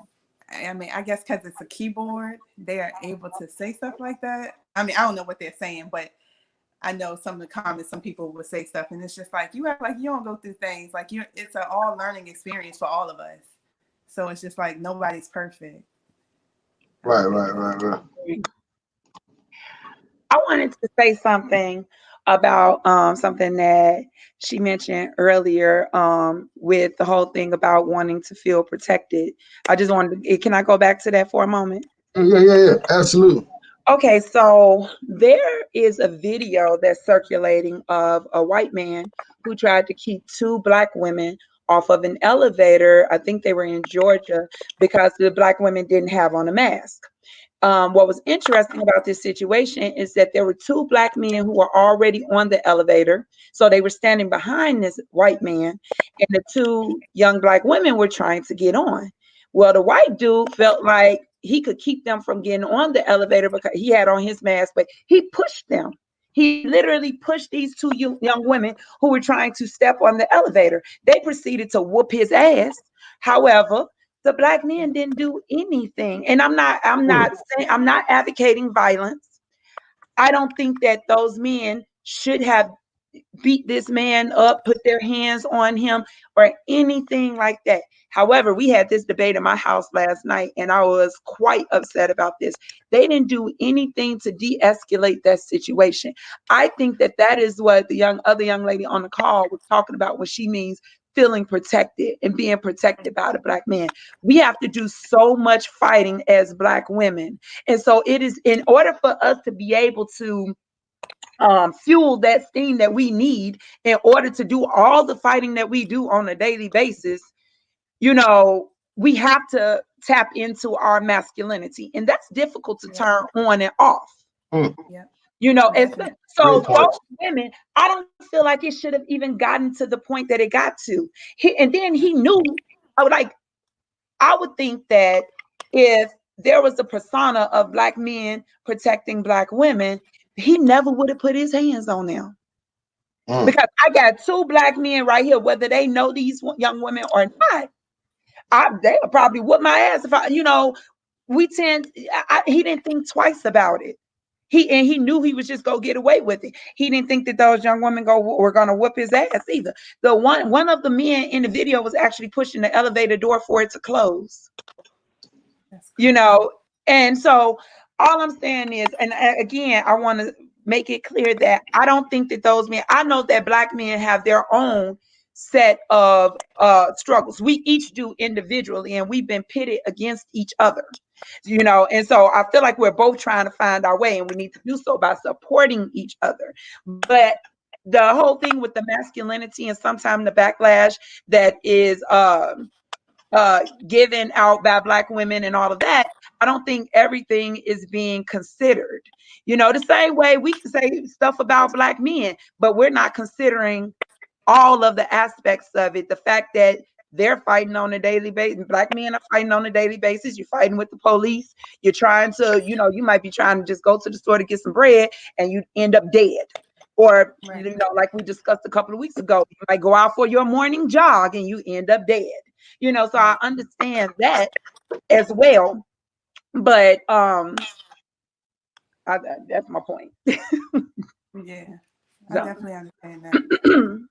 I mean, I guess because it's a keyboard, they are able to say stuff like that. I mean, I don't know what they're saying, but I know some of the comments, some people would say stuff, and it's just like, you act like you don't go through things. Like, it's an all learning experience for all of us. So it's just like nobody's perfect. Right. I wanted to say something about something that she mentioned earlier with the whole thing about wanting to feel protected. I just wanted to, can I go back to that for a moment? Yeah. Absolutely. Okay, so there is a video that's circulating of a white man who tried to keep two black women off of an elevator. I think they were in Georgia because the black women didn't have on a mask. What was interesting about this situation is that there were two black men who were already on the elevator. So they were standing behind this white man, and the two young black women were trying to get on. Well, the white dude felt like he could keep them from getting on the elevator because he had on his mask, but he pushed them. He literally pushed these two young women who were trying to step on the elevator. They proceeded to whoop his ass. However, the black men didn't do anything. And I'm not advocating violence. I don't think that those men should have beat this man up, put their hands on him, or anything like that. However, we had this debate in my house last night, and I was quite upset about this. They didn't do anything to de-escalate that situation. I think that that is what the other young lady on the call was talking about when she means feeling protected and being protected by the black man. We have to do so much fighting as black women. And so it is in order for us to be able to fuel that steam that we need in order to do all the fighting that we do on a daily basis, we have to tap into our masculinity. And that's difficult to turn on and off. Yeah. So those women, I don't feel like it should have even gotten to the point that it got to. And then he knew, I would think that if there was a persona of black men protecting black women, he never would have put his hands on them. Because I got two black men right here, whether they know these young women or not, they would probably whoop my ass if he didn't think twice about it. He knew he was just go get away with it. He didn't think that those young women were gonna whoop his ass either. The one of the men in the video was actually pushing the elevator door for it to close. And so all I'm saying is, and again, I want to make it clear that I don't think that those men, I know that black men have their own set of struggles. We each do individually, and we've been pitted against each other, and so I feel like we're both trying to find our way, and we need to do so by supporting each other. But the whole thing with the masculinity and sometimes the backlash that is given out by black women and all of that, I don't think everything is being considered. The same way we can say stuff about black men, but we're not considering all of the aspects of it. The fact that they're fighting on a daily basis. Black men are fighting on a daily basis. You're fighting with the police. You're trying to, you might be trying to just go to the store to get some bread and you end up dead. Or, like we discussed a couple of weeks ago, you might go out for your morning jog and you end up dead. So I understand that as well. But that's my point. Yeah, I definitely understand that.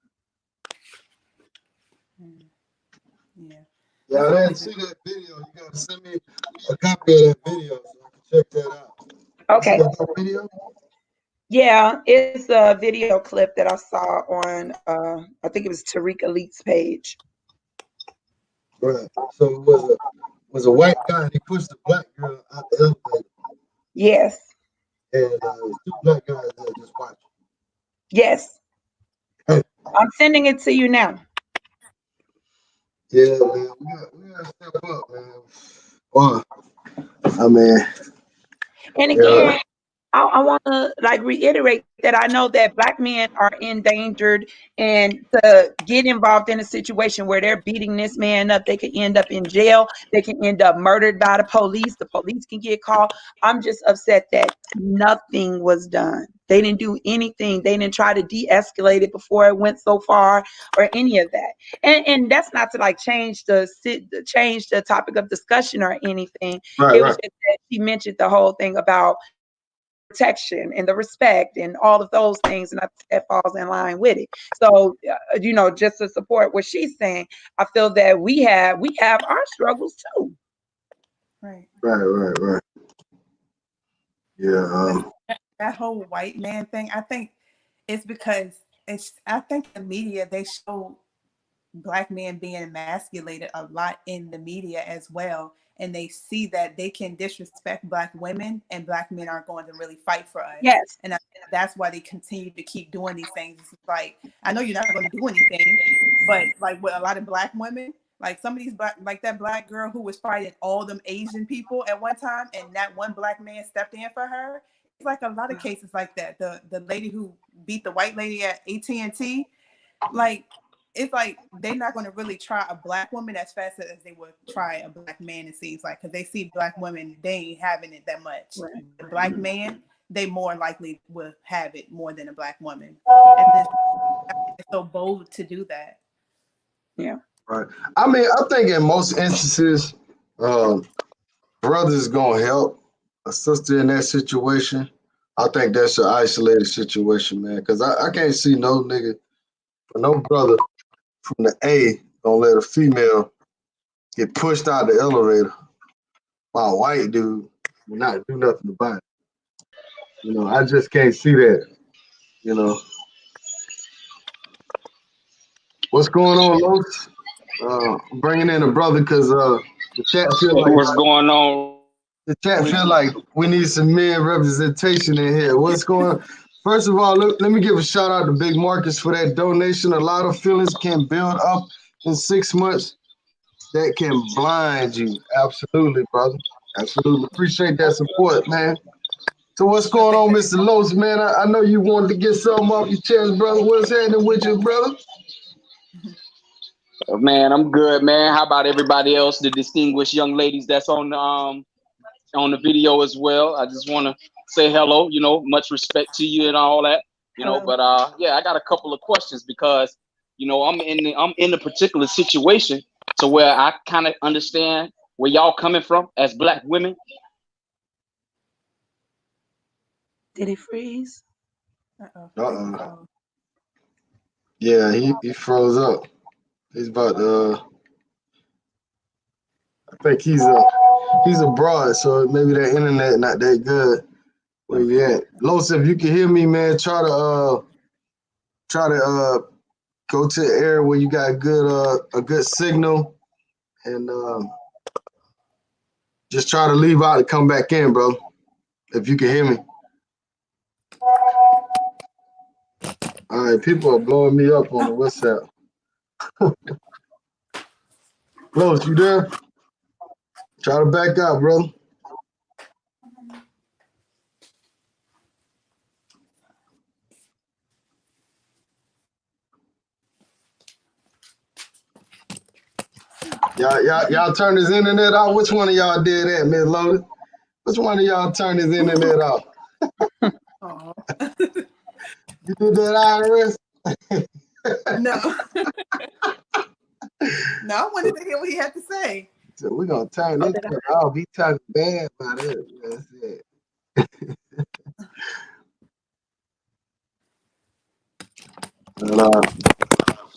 Yeah, I didn't see that video. You gotta send me a copy of that video so I can check that out. Okay. You see that video? Yeah, it's a video clip that I saw on I think it was Tariq Elite's page. Right. So it was a white guy and he pushed the black girl out the elevator. Yes. And two black guys that just watching. Yes. I'm sending it to you now. Yeah, man. We gotta step up, man. Wow. I mean, and again, I want to reiterate that I know that black men are endangered, and to get involved in a situation where they're beating this man up, they could end up in jail. They can end up murdered by the police. The police can get called. I'm just upset that nothing was done. They didn't do anything. They didn't try to de-escalate it before it went so far or any of that. And that's not to change the topic of discussion or anything. It was just that she mentioned the whole thing about protection and the respect and all of those things, and I think that falls in line with it. So just to support what she's saying, I feel that we have our struggles too. Right. Right. Yeah. That whole white man thing, I think it's because I think the media, they show Black men being emasculated a lot in the media as well, and they see that they can disrespect Black women and Black men aren't going to really fight for us. Yes. And that's why they continue to keep doing these things. It's like, I know you're not going to do anything, but like with a lot of Black women, like some of these like that Black girl who was fighting all them Asian people at one time, and that one Black man stepped in for her. It's like a lot of cases like that. The lady who beat the white lady at AT&T, like, it's like they're not going to really try a Black woman as fast as they would try a Black man, it seems like, because they see Black women, they ain't having it that much. Right. The Black man, they more likely will have it more than a Black woman. And it's so bold to do that. Yeah. Right. I mean, I think in most instances, brothers gonna help a sister in that situation. I think that's an isolated situation, man. Because I can't see no nigga or no brother from the A gonna let a female get pushed out the elevator by a white dude and not do nothing about it. You know, I just can't see that. You know, what's going on, Los? I'm bringing in a brother because the chat feel like What's going on? we need some men representation in here. What's going on? First of all, let me give a shout out to Big Marcus for that donation. A lot of feelings can build up in 6 months that can blind you. Absolutely, brother. Absolutely. Appreciate that support, man. So what's going on, Mr. Los, man? I know you wanted to get something off your chest, brother. What's happening with you, brother? Man, I'm good, man. How about everybody else, the distinguished young ladies that's on the video as well? I just want to say hello, much respect to you and all that, but yeah, I got a couple of questions because, I'm in a particular situation to where I kind of understand where y'all coming from as Black women. Did it freeze? Yeah, he froze up. He's about to, I think he's abroad, so maybe that internet not that good. Where you at? Los, if you can hear me, man, try to go to the area where you got a good signal, and just try to leave out and come back in, bro. If you can hear me. All right, people are blowing me up on the WhatsApp. Los, you there? Try to back out, bro. Y'all turn his internet off. Which one of y'all did that, Miss Loaded? Which one of y'all turned his internet off? Oh. You did that, IRS? No. No, I wanted to hear what he had to say. So we're gonna turn this shit off. He talking bad about it. That's it.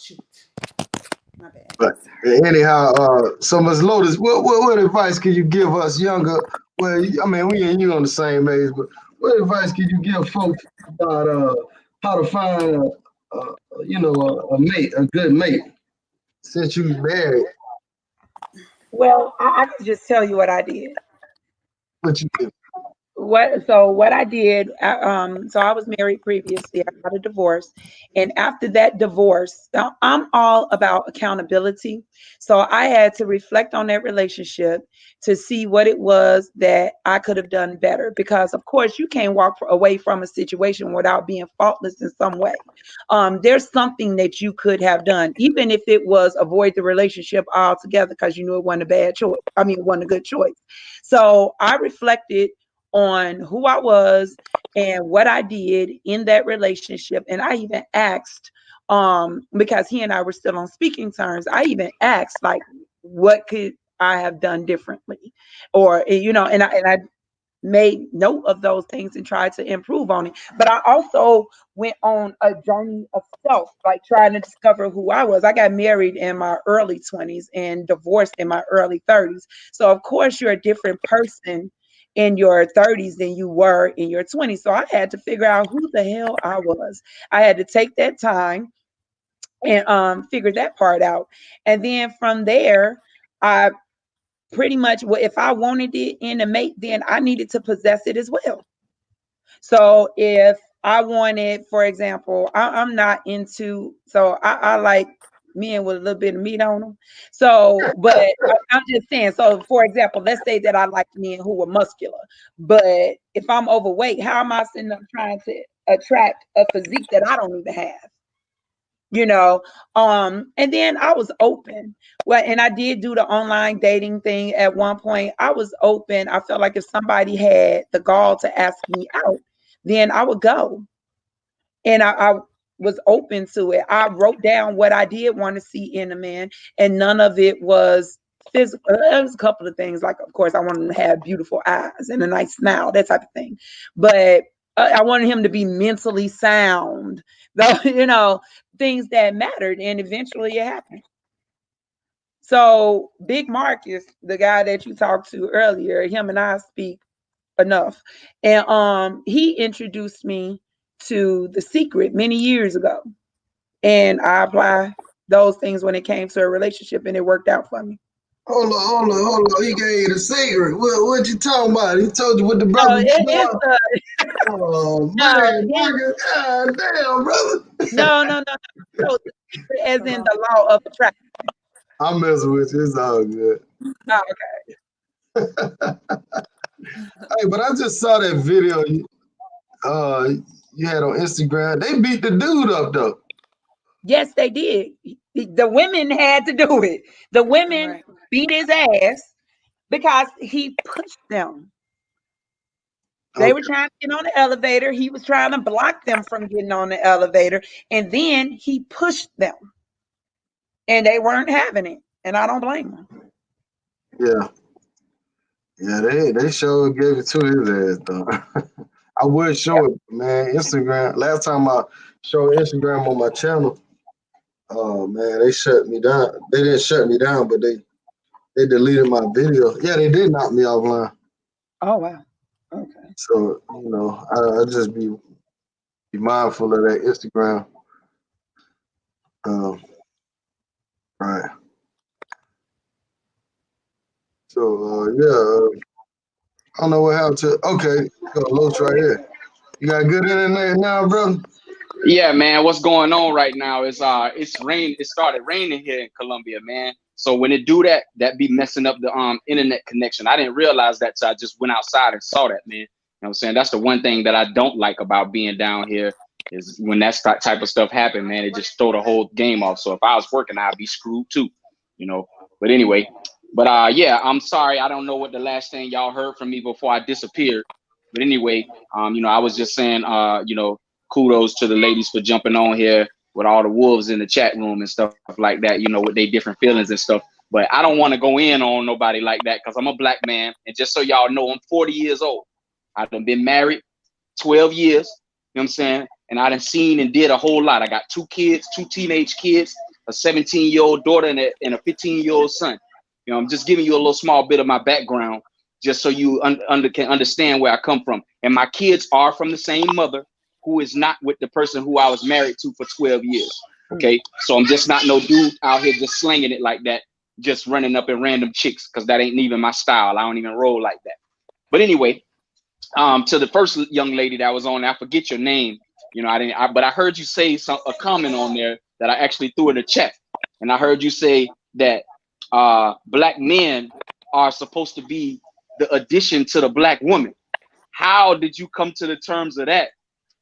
Shoot. My bad. But anyhow, so Ms. Lotus, what advice can you give us younger? Well, I mean, we and you on the same age, but what advice can you give folks about how to find a mate, a good mate, since you married? Well, I can just tell you what I did. What you did? What I did, so I was married previously. I got a divorce, and after that divorce, I'm all about accountability. So I had to reflect on that relationship to see what it was that I could have done better. Because of course, you can't walk away from a situation without being faultless in some way. There's something that you could have done, even if it was avoid the relationship altogether because you knew it wasn't a bad choice. I mean, it wasn't a good choice. So I reflected on who I was and what I did in that relationship. And I even asked, because he and I were still on speaking terms, I even asked, like, what could I have done differently? Or, and I made note of those things and tried to improve on it. But I also went on a journey of self, like trying to discover who I was. I got married in my early 20s and divorced in my early 30s. So of course you're a different person in your 30s than you were in your 20s. So I had to figure out who the hell I was. I had to take that time and figure that part out. And then from there, I pretty much, well, if I wanted it in a mate, then I needed to possess it as well. So if I wanted, for example, I'm not into, so I like men with a little bit of meat on them. So, but I'm just saying, so for example, let's say that I like men who are muscular, but if I'm overweight, how am I sitting up trying to attract a physique that I don't even have? You know, and then I was open. Well, and I did do the online dating thing at one point. I was open. I felt like if somebody had the gall to ask me out, then I would go. And I was open to it. I wrote down what I did want to see in a man, and none of it was physical. There was a couple of things, like, of course, I wanted him to have beautiful eyes and a nice smile, that type of thing. But I wanted him to be mentally sound, though, you know, things that mattered. And eventually it happened. So Big Marcus, the guy that you talked to earlier, him and I speak enough. And he introduced me to The Secret many years ago. And I applied those things when it came to a relationship, and it worked out for me. Hold on. He gave you the secret. What you talking about? He told you what the So brother was it's doing. Oh man, Marcus, God damn, brother. no. So The Secret as in the law of attraction. I'm messing with you. It's all good. Oh, Hey, but I just saw that video you had on Instagram. They beat the dude up though. yes, they did. The women had to do it. The women Right. beat his ass because he pushed them. They Okay. were trying to get on the elevator. He was trying to block them from getting on the elevator. And then he pushed them. And they weren't having it. And I don't blame them. Yeah. Yeah, they sure gave it to his ass though. I would show it, man. Instagram. Last time I showed Instagram on my channel, oh man, they shut me down. They didn't shut me down, but they deleted my video. Yeah, they did knock me offline. Oh, wow. Okay. So, you know, I just be mindful of that Instagram. Right. So yeah, I don't know what happened to. Okay, got Los right here. You got good internet now, brother? Yeah, man. What's going on right now is it's rain. It started raining here in Colombia, man. So when it do that, that be messing up the internet connection. I didn't realize that, so I just went outside and saw that, man. You know what I'm saying? That's the one thing that I don't like about being down here is when that type of stuff happen, man. It just throw the whole game off. So if I was working, I'd be screwed too, you know. But anyway, yeah, I'm sorry. I don't know what the last thing y'all heard from me before I disappeared. But anyway, you know, I was just saying, you know, kudos to the ladies for jumping on here with all the wolves in the chat room and stuff like that, you know, with their different feelings and stuff. But I don't want to go in on nobody like that because I'm a black man. And just so y'all know, I'm 40 years old. I've been married 12 years, you know what I'm saying? And I done seen and did a whole lot. I got 2 kids, 2 teenage kids, a 17-year-old daughter and a 15-year-old son. You know, I'm just giving you a little small bit of my background just so you can understand where I come from. And my kids are from the same mother who is not with the person who I was married to for 12 years. Okay. So I'm just not no dude out here just slinging it like that, just running up at random chicks, because that ain't even my style. I don't even roll like that. But anyway, to the first young lady that was on, I forget your name. You know, but I heard you say a comment on there that I actually threw in the chat. And I heard you say that black men are supposed to be the addition to the black woman. How did you come to the terms of that?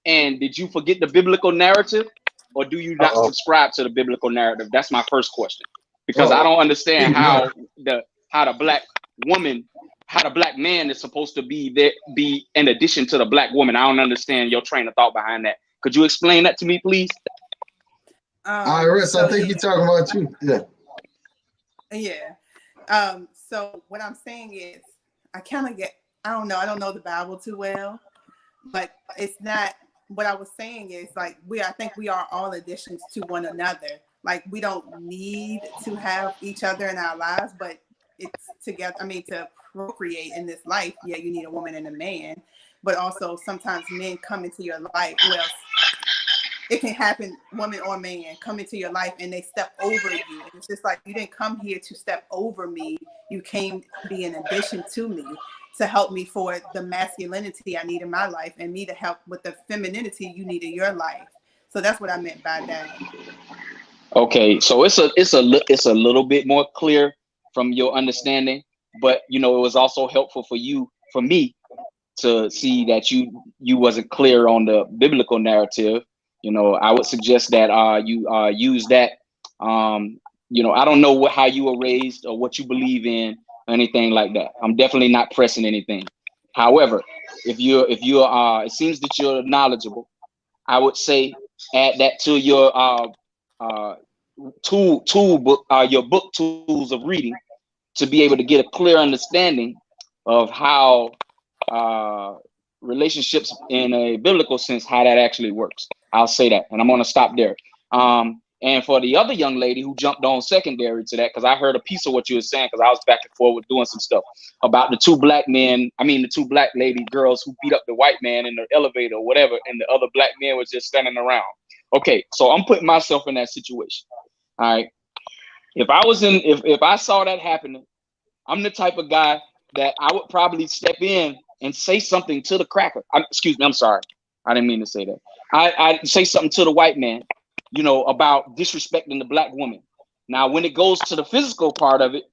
And did you forget the biblical narrative, or do you not subscribe to the biblical narrative? That's my first question, because I don't understand how the black woman, how the black man is supposed to be in addition to the black woman. I don't understand your train of thought behind that. Could you explain that to me, please? IRS, I think he's talking about you. Yeah. Yeah. So what I'm saying is, I kind of I don't know. I don't know the Bible too well, but it's not. What I was saying is like I think we are all additions to one another. Like we don't need to have each other in our lives, but it's together. I mean, to procreate in this life, yeah, you need a woman and a man, but also sometimes men come into your life. Well, it can happen, woman or man, come into your life and they step over you. And it's just like, you didn't come here to step over me. You came to be an addition to me, to help me for the masculinity I need in my life, and me to help with the femininity you need in your life. So that's what I meant by that. Okay, so it's a little bit more clear from your understanding, but it was also helpful for me to see that you wasn't clear on the biblical narrative. I would suggest that you use that. I don't know how you were raised or what you believe in or anything like that. I'm definitely not pressing anything. However, if you're it seems that you're knowledgeable, I would say add that to your tool book, your book tools of reading, to be able to get a clear understanding of how relationships in a biblical sense, how that actually works. I'll say that, and I'm going to stop there. And for the other young lady who jumped on secondary to that, because I heard a piece of what you were saying, because I was back and forth doing some stuff about the two black lady girls who beat up the white man in the elevator or whatever, and the other black men was just standing around. Okay, so I'm putting myself in that situation. All right. If I saw that happening, I'm the type of guy that I would probably step in and say something to the cracker. Excuse me, I'm sorry. I didn't mean to say that. I'd say something to the white man, about disrespecting the black woman. Now, when it goes to the physical part of it,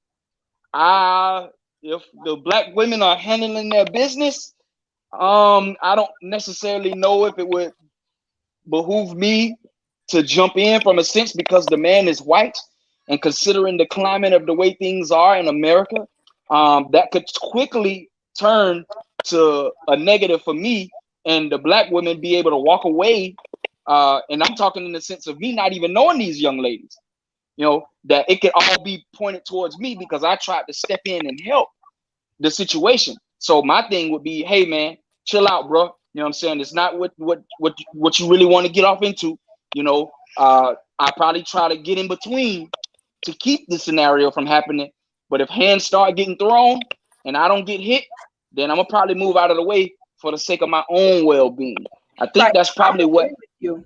if the black women are handling their business, I don't necessarily know if it would behoove me to jump in from a sense, because the man is white, and considering the climate of the way things are in America, that could quickly turn to a negative for me, and the black women be able to walk away. And I'm talking in the sense of me not even knowing these young ladies, that it could all be pointed towards me because I tried to step in and help the situation. So my thing would be, hey man, chill out, bro. You know what I'm saying? It's not what you really want to get off into. I probably try to get in between to keep the scenario from happening. But if hands start getting thrown and I don't get hit, then I'm gonna probably move out of the way for the sake of my own well-being. I think that's probably what you.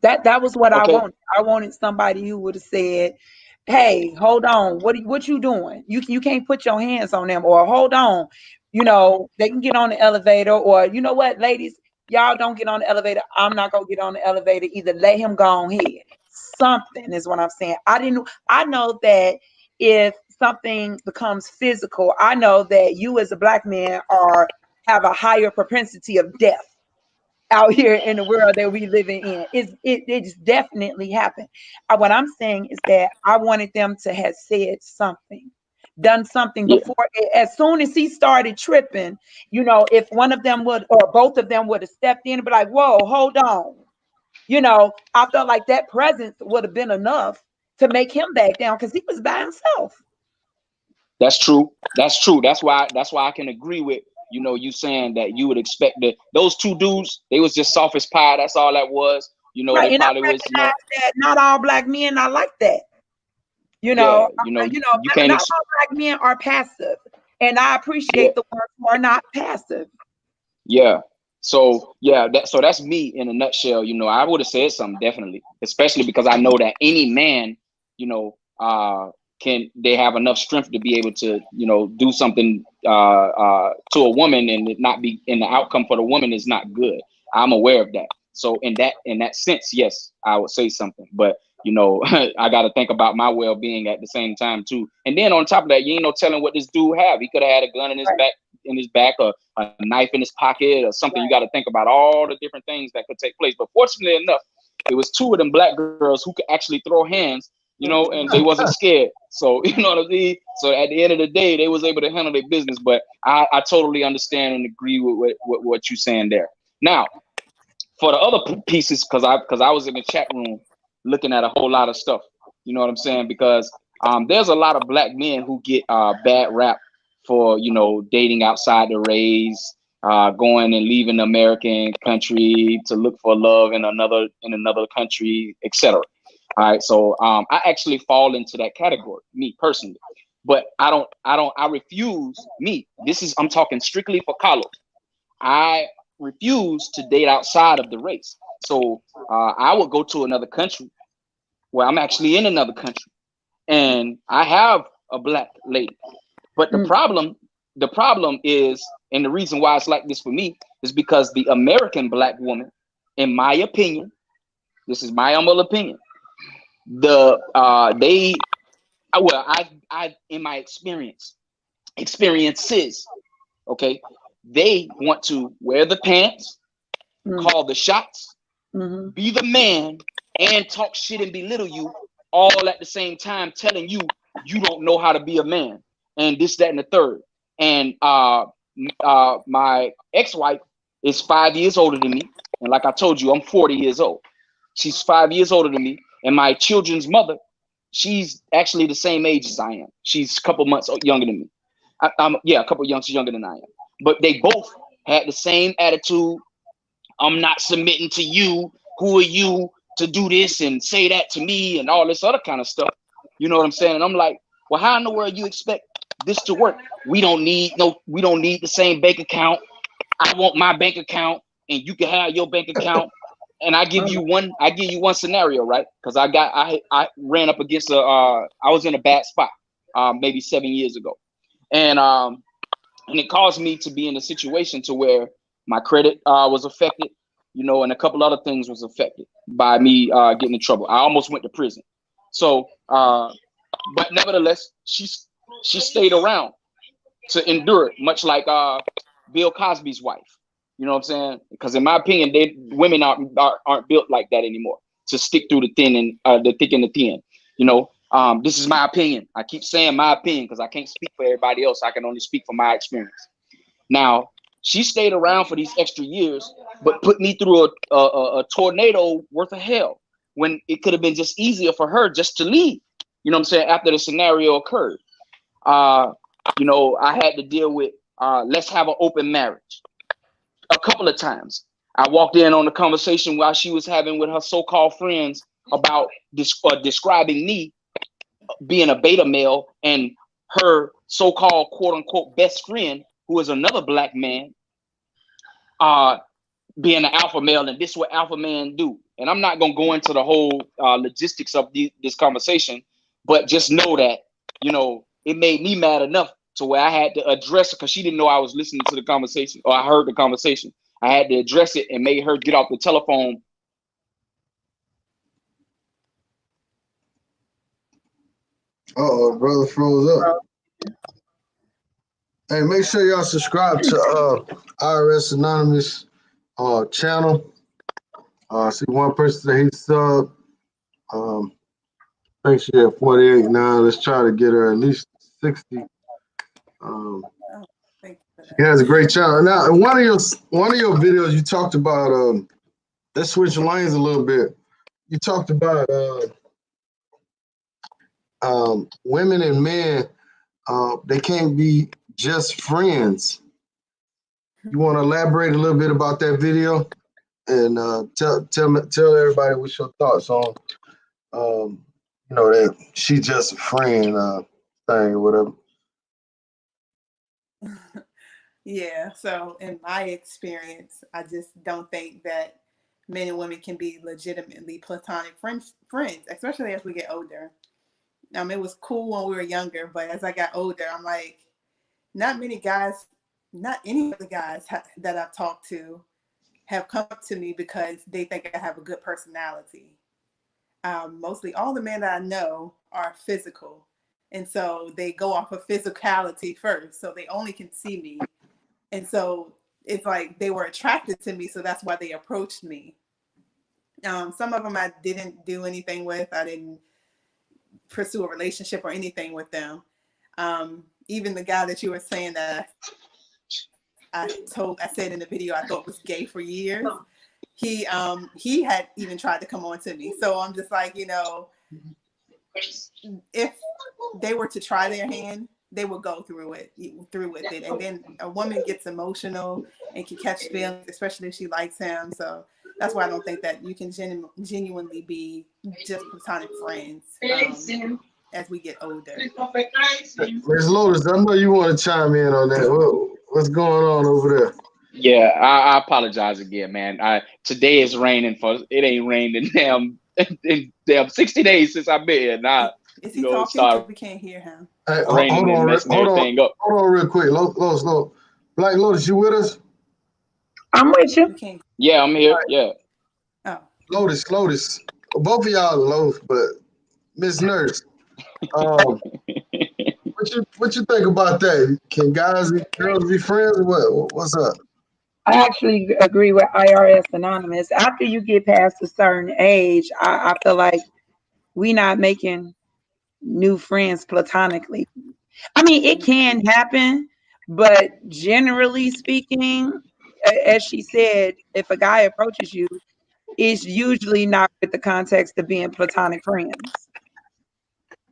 That was what okay. I wanted. I wanted somebody who would have said, "Hey, hold on, what you doing? You can't put your hands on them," or "Hold on, they can get on the elevator," or "You know what, ladies, y'all don't get on the elevator. I'm not gonna get on the elevator either. Let him go on here." Something is what I'm saying. I know that if something becomes physical, I know that you as a black man have a higher propensity of death out here in the world that we living in. It's definitely happened. What I'm saying is that I wanted them to have said something, done something before. As soon as he started tripping, if one of them would, or both of them would have stepped in and be like, "Whoa, hold on." I felt like that presence would have been enough to make him back down, because he was by himself. That's true. That's true. That's why I can agree with you saying that you would expect that those two dudes, they was just soft as pie. That's all that was. Right, They and I probably was. recognize that not all black men are like that. You Not can't. all black men are passive, and I appreciate the ones who are not passive. Yeah. So that's me in a nutshell. I would have said something, definitely, especially because I know that any man, they have enough strength to be able to, do something to a woman, and it not be, and the outcome for the woman is not good. I'm aware of that. So in that sense, yes, I would say something, but I got to think about my well-being at the same time too. And then on top of that, you ain't no telling what this dude have. He could have had a gun in his back, or a knife in his pocket, or something. Right. You got to think about all the different things that could take place. But fortunately enough, it was two of them black girls who could actually throw hands, and they wasn't scared. So you know what I mean. So at the end of the day, they was able to handle their business. But I totally understand and agree with what you're saying there. Now, for the other pieces, because I was in the chat room looking at a whole lot of stuff. You know what I'm saying? Because there's a lot of black men who get bad rap for, you know, dating outside the race, going and leaving the American country to look for love in another country, etc. All right, so I actually fall into that category, me personally, but I refuse. I'm talking strictly for Carlos. I refuse to date outside of the race. So I would go to another country where I'm actually in another country, and I have a black lady. But the problem is, and the reason why it's like this for me is because the American black woman, in my opinion, this is my humble opinion, I in my experiences, okay, they want to wear the pants, call the shots, be the man, and talk shit and belittle you all at the same time, telling you you don't know how to be a man, and this, that, and the third. And my ex-wife is 5 years older than me, and like I told you, I'm 40 years old. She's 5 years older than me, and my children's mother, she's actually the same age as I am. She's a couple months younger than me. A couple months younger than I am. But they both had the same attitude. I'm not submitting to you. Who are you to do this and say that to me and all this other kind of stuff? You know what I'm saying? And I'm like, well, how in the world you expect this to work? We don't need the same bank account. I want my bank account, and you can have your bank account. And I give you one scenario, right? Because I ran up against I was in a bad spot maybe 7 years ago. And it caused me to be in a situation to where my credit was affected, you know, and a couple other things was affected by me getting in trouble. I almost went to prison. So, but nevertheless, she stayed around to endure it, much like Bill Cosby's wife. You know what I'm saying? Because in my opinion, women aren't built like that anymore, to stick through the thin and the thick and the thin. You know, this is my opinion. I keep saying my opinion because I can't speak for everybody else. I can only speak from my experience. Now, she stayed around for these extra years, but put me through a tornado worth of hell, when it could have been just easier for her just to leave. You know what I'm saying? After the scenario occurred, you know, I had to deal with let's have an open marriage. A couple of times I walked in on the conversation while she was having with her so-called friends about describing me being a beta male, and her so-called quote-unquote best friend, who is another black man, being an alpha male, and this is what alpha men do. And I'm not going to go into the whole logistics of this conversation, but just know that, you know, it made me mad enough to where I had to address it, because she didn't know I was listening to the conversation, or I heard the conversation. I had to address it and made her get off the telephone. Brother froze up. Hey, make sure y'all subscribe to IRSanonymous channel. I see one person that he sub. I think she at 48 now. Let's try to get her at least 60. She has a great channel. Now, in one of your videos, you talked about let's switch lanes a little bit. You talked about women and men. They can't be just friends. You want to elaborate a little bit about that video and tell everybody what's your thoughts on you know, that she just a friend thing or whatever. Yeah, so in my experience, I just don't think that men and women can be legitimately platonic friends, especially as we get older. It was cool when we were younger, but as I got older, I'm like, not any of the guys that I've talked to have come up to me because they think I have a good personality. Mostly all the men that I know are physical. And so they go off of physicality first. So they only can see me. And so it's like they were attracted to me. So that's why they approached me. Some of them I didn't do anything with. I didn't pursue a relationship or anything with them. Even the guy that you were saying that I said in the video I thought was gay for years. He had even tried to come on to me. So I'm just like, you know, if they were to try their hand, they will go through with it. And then a woman gets emotional and can catch feelings, especially if she likes him. So that's why I don't think that you can genuinely be just platonic friends as we get older. Ms. Lotus, I know you want to chime in on that. What's going on over there? Yeah, I apologize again, man. Today is raining it ain't rained in damn 60 days since I've been here. Now, is he talking? Because we can't hear him. Hey, raining and messing everything up. Hold on real quick. Lotus. Black Lotus, you with us? I'm with you. Yeah, I'm here. Yeah. Oh. Lotus. Both of y'all are Lotus, but Miss Nurse. What you think about that? Can guys and girls be friends or what? What's up? I actually agree with IRSanonymous. After you get past a certain age, I feel like we not making new friends platonically. I mean, it can happen, but generally speaking, as she said, if a guy approaches you, it's usually not with the context of being platonic friends,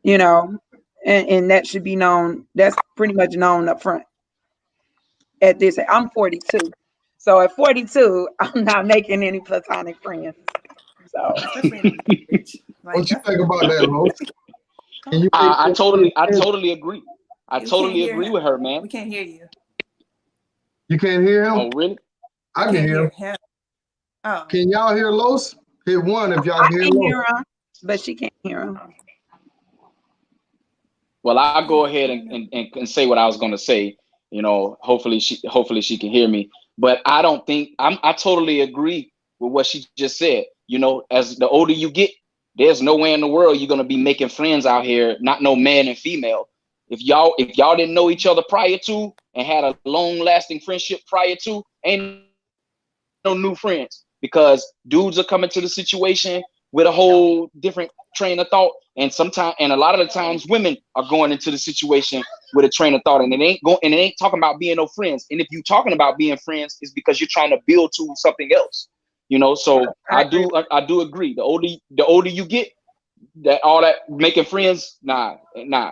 you know, and that should be known. That's pretty much known up front. At this, I'm 42. So at 42, I'm not making any platonic friends. So what you think about that, Lotus? I totally agree. I totally agree with her, man. We can't hear you. You can't hear him? Oh, really? I can hear him. Oh. Can y'all hear Los? Hit one if y'all can hear him, but she can't hear him. Well, I'll go ahead and say what I was going to say. You know, hopefully she can hear me. But I don't think I totally agree with what she just said. You know, as the older you get, there's no way in the world you're going to be making friends out here, not no man and female. If y'all didn't know each other prior to and had a long-lasting friendship prior to, ain't no new friends, because dudes are coming to the situation with a whole different train of thought, and a lot of the times women are going into the situation with a train of thought, and it ain't talking about being no friends. And if you talking about being friends, it's because you're trying to build to something else, you know. So I do agree. The older you get, that all that making friends, nah,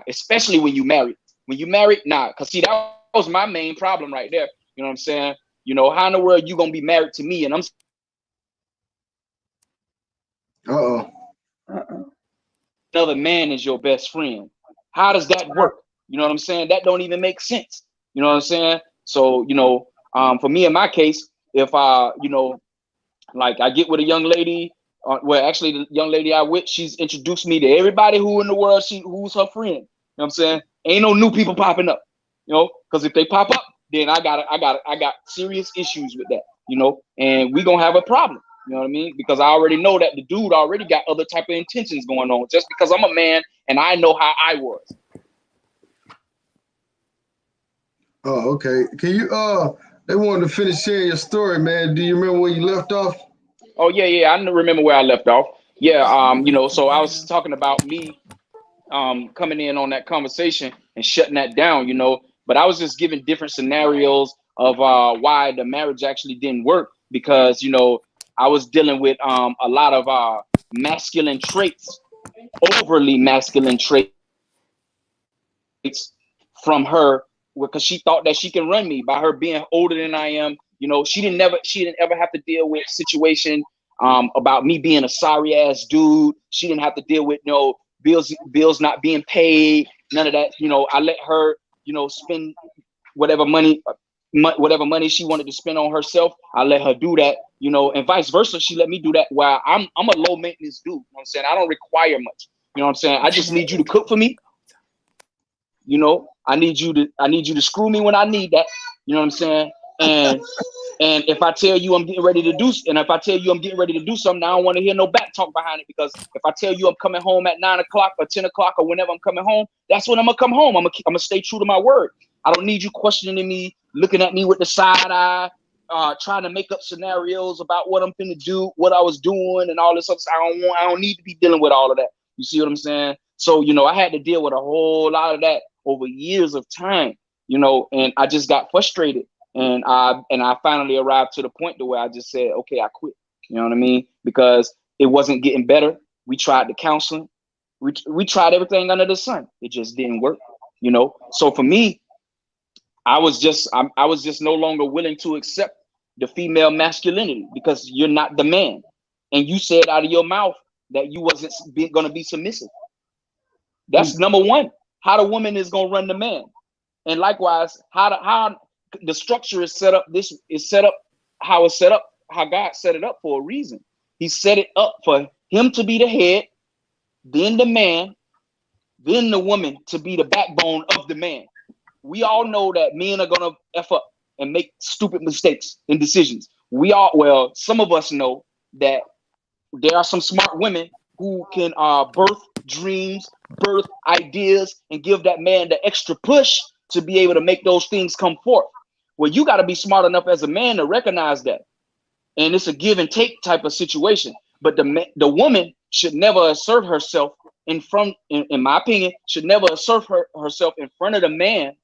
especially when you married. When you married, nah, because see, that was my main problem right there. You know what I'm saying? You know, how in the world you gonna be married to me and I'm another man is your best friend? How does that work? You know what I'm saying? That don't even make sense. You know what I'm saying? So, you know, for me in my case, if you know, like I get with a young lady, well, actually the young lady I with, she's introduced me to everybody who in the world who's her friend. You know what I'm saying? Ain't no new people popping up, you know, because if they pop up, then I got serious issues with that, you know, and we gonna have a problem. You know what I mean? Because I already know that the dude already got other type of intentions going on, just because I'm a man and I know how I was. Oh, okay. Can you they wanted to finish sharing your story, man. Do you remember where you left off? Oh yeah, I remember where I left off. Yeah, you know, so I was talking about me coming in on that conversation and shutting that down, you know, but I was just giving different scenarios of why the marriage actually didn't work, because, you know, I was dealing with a lot of masculine traits, overly masculine traits from her, because she thought that she can run me by her being older than I am. You know, she didn't ever have to deal with situation about me being a sorry ass dude. She didn't have to deal with bills not being paid, none of that. You know, I let her, you know, spend whatever money she wanted to spend on herself. I let her do that, you know, and vice versa. She let me do that while I'm a low maintenance dude. You know what I'm saying? I don't require much. You know what I'm saying? I just need you to cook for me. You know, I need you to screw me when I need that. You know what I'm saying? And if I tell you I'm getting ready to do something, I don't want to hear no back talk behind it, because if I tell you I'm coming home at 9 o'clock or 10 o'clock or whenever I'm coming home, that's when I'm gonna come home. I'm gonna stay true to my word. I don't need you questioning me, looking at me with the side eye, trying to make up scenarios about what I'm finna do, what I was doing, and all this other stuff. I don't need to be dealing with all of that. You see what I'm saying? So, you know, I had to deal with a whole lot of that over years of time, you know, and I just got frustrated. And I finally arrived to the point to where I just said, okay, I quit. You know what I mean? Because it wasn't getting better. We tried the counseling. We tried everything under the sun. It just didn't work. you know. So for me, I was just no longer willing to accept the female masculinity because you're not the man, and you said out of your mouth that you wasn't going to be submissive. That's number one. How the woman is going to run the man, and likewise, how the structure is set up. This is set up how it's set up. How God set it up for a reason. He set it up for him to be the head, then the man, then the woman to be the backbone of the man. We all know that men are gonna F up and make stupid mistakes and decisions. Some of us know that there are some smart women who can birth dreams, birth ideas, and give that man the extra push to be able to make those things come forth. Well, you got to be smart enough as a man to recognize that. And it's a give and take type of situation. But the woman should never assert herself in my opinion, should never assert herself in front of the man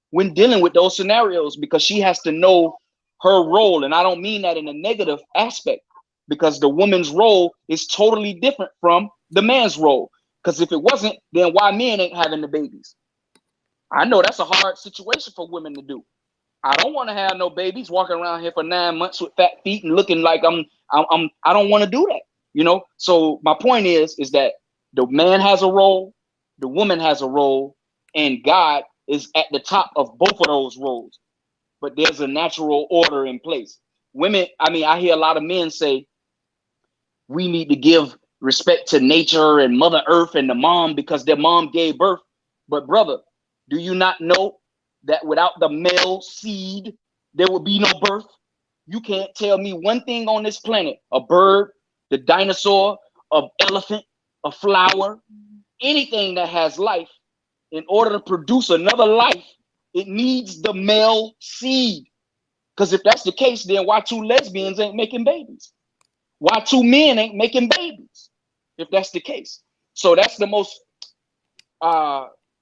when dealing with those scenarios, because she has to know her role. And I don't mean that in a negative aspect, because the woman's role is totally different from the man's role. Because if it wasn't, then why men ain't having the babies? I know that's a hard situation for women to do. I don't want to have no babies walking around here for 9 months with fat feet and looking like I don't want to do that, you know? So my point is that the man has a role, the woman has a role, and God is at the top of both of those roles. But there's a natural order in place. Women, I hear a lot of men say, we need to give respect to nature and Mother Earth and the mom because their mom gave birth. But brother, do you not know that without the male seed, there would be no birth? You can't tell me one thing on this planet, a bird, the dinosaur, an elephant, a flower, anything that has life, in order to produce another life, it needs the male seed. Because if that's the case, then why two lesbians ain't making babies? Why two men ain't making babies? If that's the case. So that's the most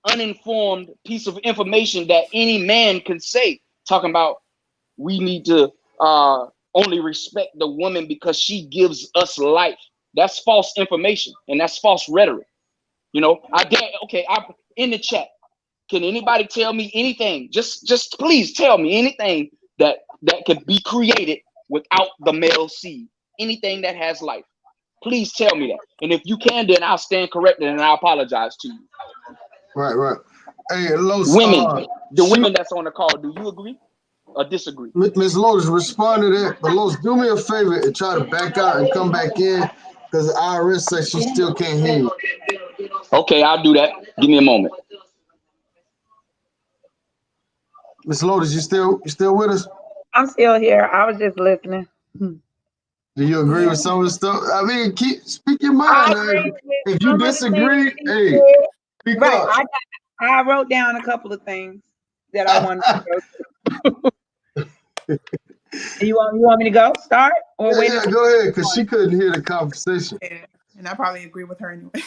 uninformed piece of information that any man can say, talking about we need to only respect the woman because she gives us life. That's false information, and that's false rhetoric. You know, I'm in the chat. Can anybody tell me anything? Just please tell me anything that could be created without the male seed. Anything that has life. Please tell me that. And if you can, then I'll stand corrected and I apologize to you. Right. Hey, Los, women that's on the call, do you agree or disagree? Ms. Lotus, respond to that. But Los, do me a favor and try to back out and come back in, because the IRS says she still can't hear you. Okay, I'll do that. Give me a moment. Ms. Lotus, you still with us? I'm still here. I was just listening. Do you agree with some of the stuff? I mean, speak your mind. If you disagree, hey, speak up. I wrote down a couple of things that I wanted to go through. You want me to go start or wait? Yeah, go ahead, because she couldn't hear the conversation. Yeah, and I probably agree with her anyway.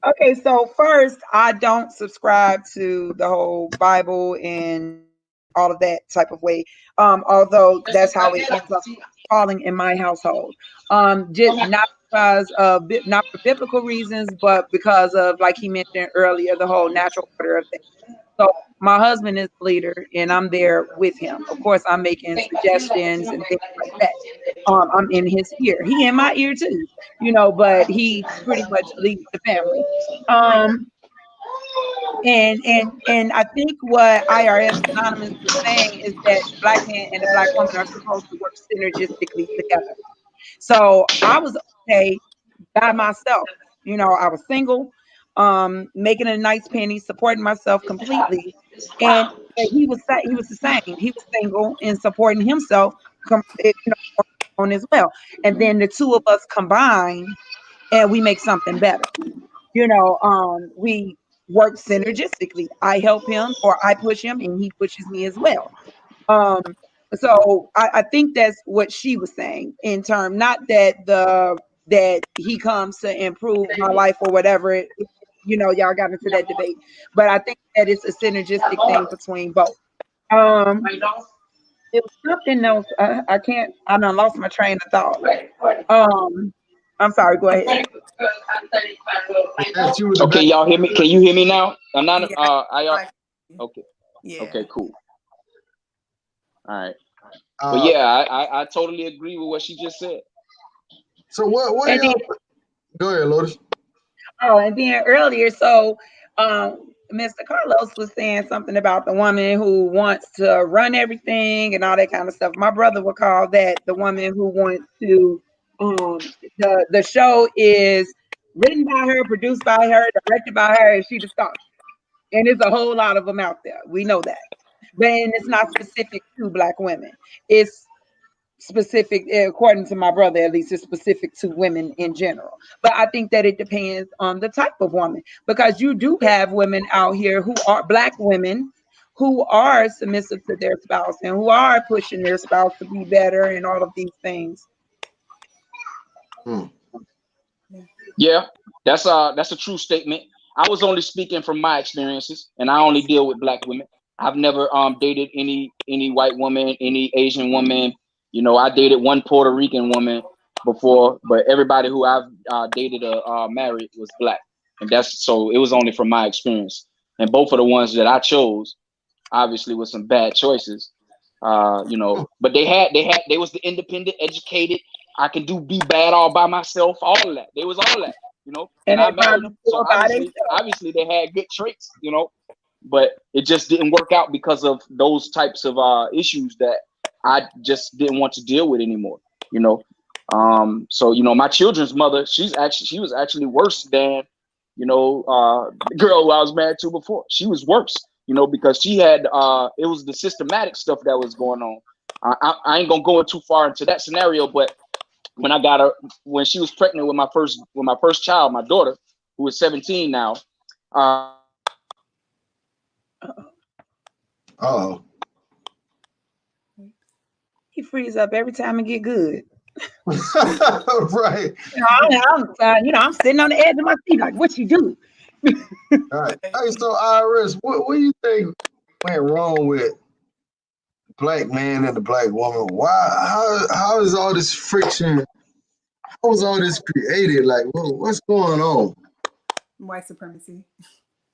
Okay, so first, I don't subscribe to the whole Bible and all of that type of way. Although that's how it ends up falling in my household. Just not because of not for biblical reasons, but because of, like he mentioned earlier, the whole natural order of things. So my husband is the leader, and I'm there with him. Of course, I'm making suggestions and things like that. I'm in his ear. He in my ear too, you know, but he pretty much leads the family. And I think what IRSanonymous was saying is that the black man and the black woman are supposed to work synergistically together. So I was okay by myself. You know, I was single, making a nice penny, supporting myself completely. And he was the same. He was single and supporting himself, on as well. And then the two of us combine and we make something better. You know, we work synergistically. I help him or I push him and he pushes me as well. So I think that's what she was saying in term, not that that he comes to improve my life or whatever. You know, y'all got into that debate, but I think that it's a synergistic thing between both. It was something else. I done lost my train of thought. I'm sorry, go ahead. That you was Okay, y'all hear me? Can you hear me now? Yeah, Okay. yeah. Okay, cool. All right. But uh, yeah, I totally agree with what she just said. so what are And then, y'all? Go ahead, Lotus. and then earlier, so Mr. Carlos was saying something about the woman who wants to run everything and all that kind of stuff. My brother would call that the woman who wants to the show is written by her, produced by her, directed by her, and she the star. And there's a whole lot of them out there. We know that. But and it's not specific to Black women. It's specific, according to my brother, at least it's specific to women in general. But I think that it depends on the type of woman, because you do have women out here who are Black women who are submissive to their spouse and who are pushing their spouse to be better and all of these things. Yeah, that's a true statement. I was only speaking from my experiences, and I only deal with Black women. I've never dated any white woman, any Asian woman. You know, I dated one Puerto Rican woman before, but everybody who I've dated or married was Black, and that's so it was only from my experience. And both of the ones that I chose, obviously, with some bad choices. You know, but they was the independent, educated. I can be bad all by myself, all of that. They was all that, you know, and And I they married probably them. So feel by themselves. obviously they had good traits, you know, but it just didn't work out because of those types of issues that I just didn't want to deal with anymore, you know. So you know, my children's mother, she was actually worse than, you know, the girl who I was married to before. She was worse, you know, because she had it was the systematic stuff that was going on. I ain't gonna go too far into that scenario, but when I got her, when she was pregnant with my first child, my daughter, who is 17 now. Oh, He frees up every time it get good. right. I'm sitting on the edge of my seat like, what you do? All right. Hey, so Iris, what do you think went wrong with Black man and the Black woman? Why? How is all this friction? How was all this created? Like, what's going on? White supremacy.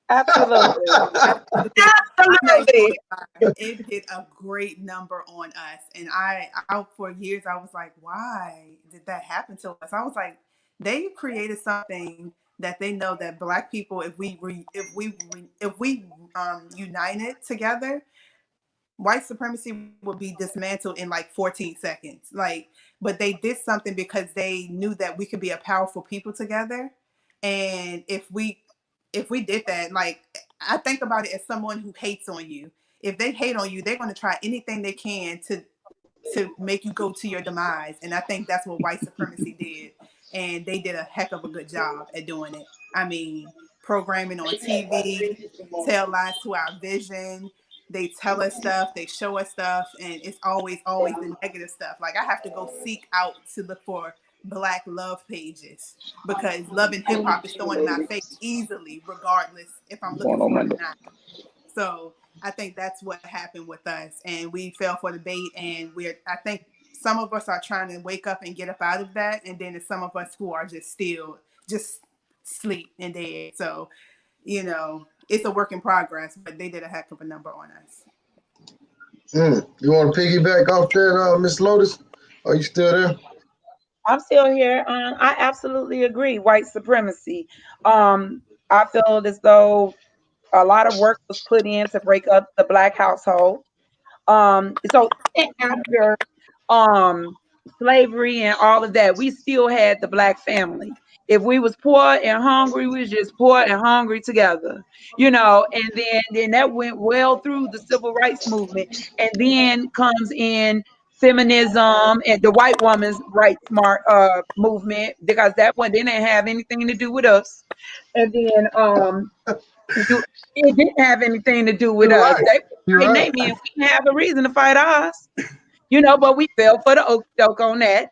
Absolutely. I'm not even Absolutely. gonna lie. It did a great number on us, and I for years I was like, why did that happen to us? I was like, they created something that they know that Black people, if we united together, white supremacy will be dismantled in like 14 seconds. Like, but they did something because they knew that we could be a powerful people together. And if we did that, like, I think about it as someone who hates on you. If they hate on you, they're going to try anything they can to make you go to your demise. And I think that's what white supremacy did. And they did a heck of a good job at doing it. I mean, programming on TV, tell lies to our vision. They tell us stuff, they show us stuff, and it's always the negative stuff. Like, I have to go seek out to look for Black love pages because Love and Hip Hop is throwing in my face easily, regardless if I'm looking Going on for it Monday. or not. So I think that's what happened with us, and we fell for the bait. And I think some of us are trying to wake up and get up out of that, and then there's some of us who are just still just sleep and dead. So, you know, it's a work in progress, but they did a heck of a number on us. You want to piggyback off that, Miss Lotus? Are you still there? I'm still here. I absolutely agree. White supremacy. I feel as though a lot of work was put in to break up the Black household. So after slavery and all of that, we still had the Black family. If we was poor and hungry, we was just poor and hungry together, and then that went well through the civil rights movement. And then comes in feminism and the white woman's rights movement, because that one didn't have anything to do with us. And then it didn't have anything to do with You're us. right. They You're fighting right. they men. We didn't have a reason to fight ours, but we fell for the okie doke on that.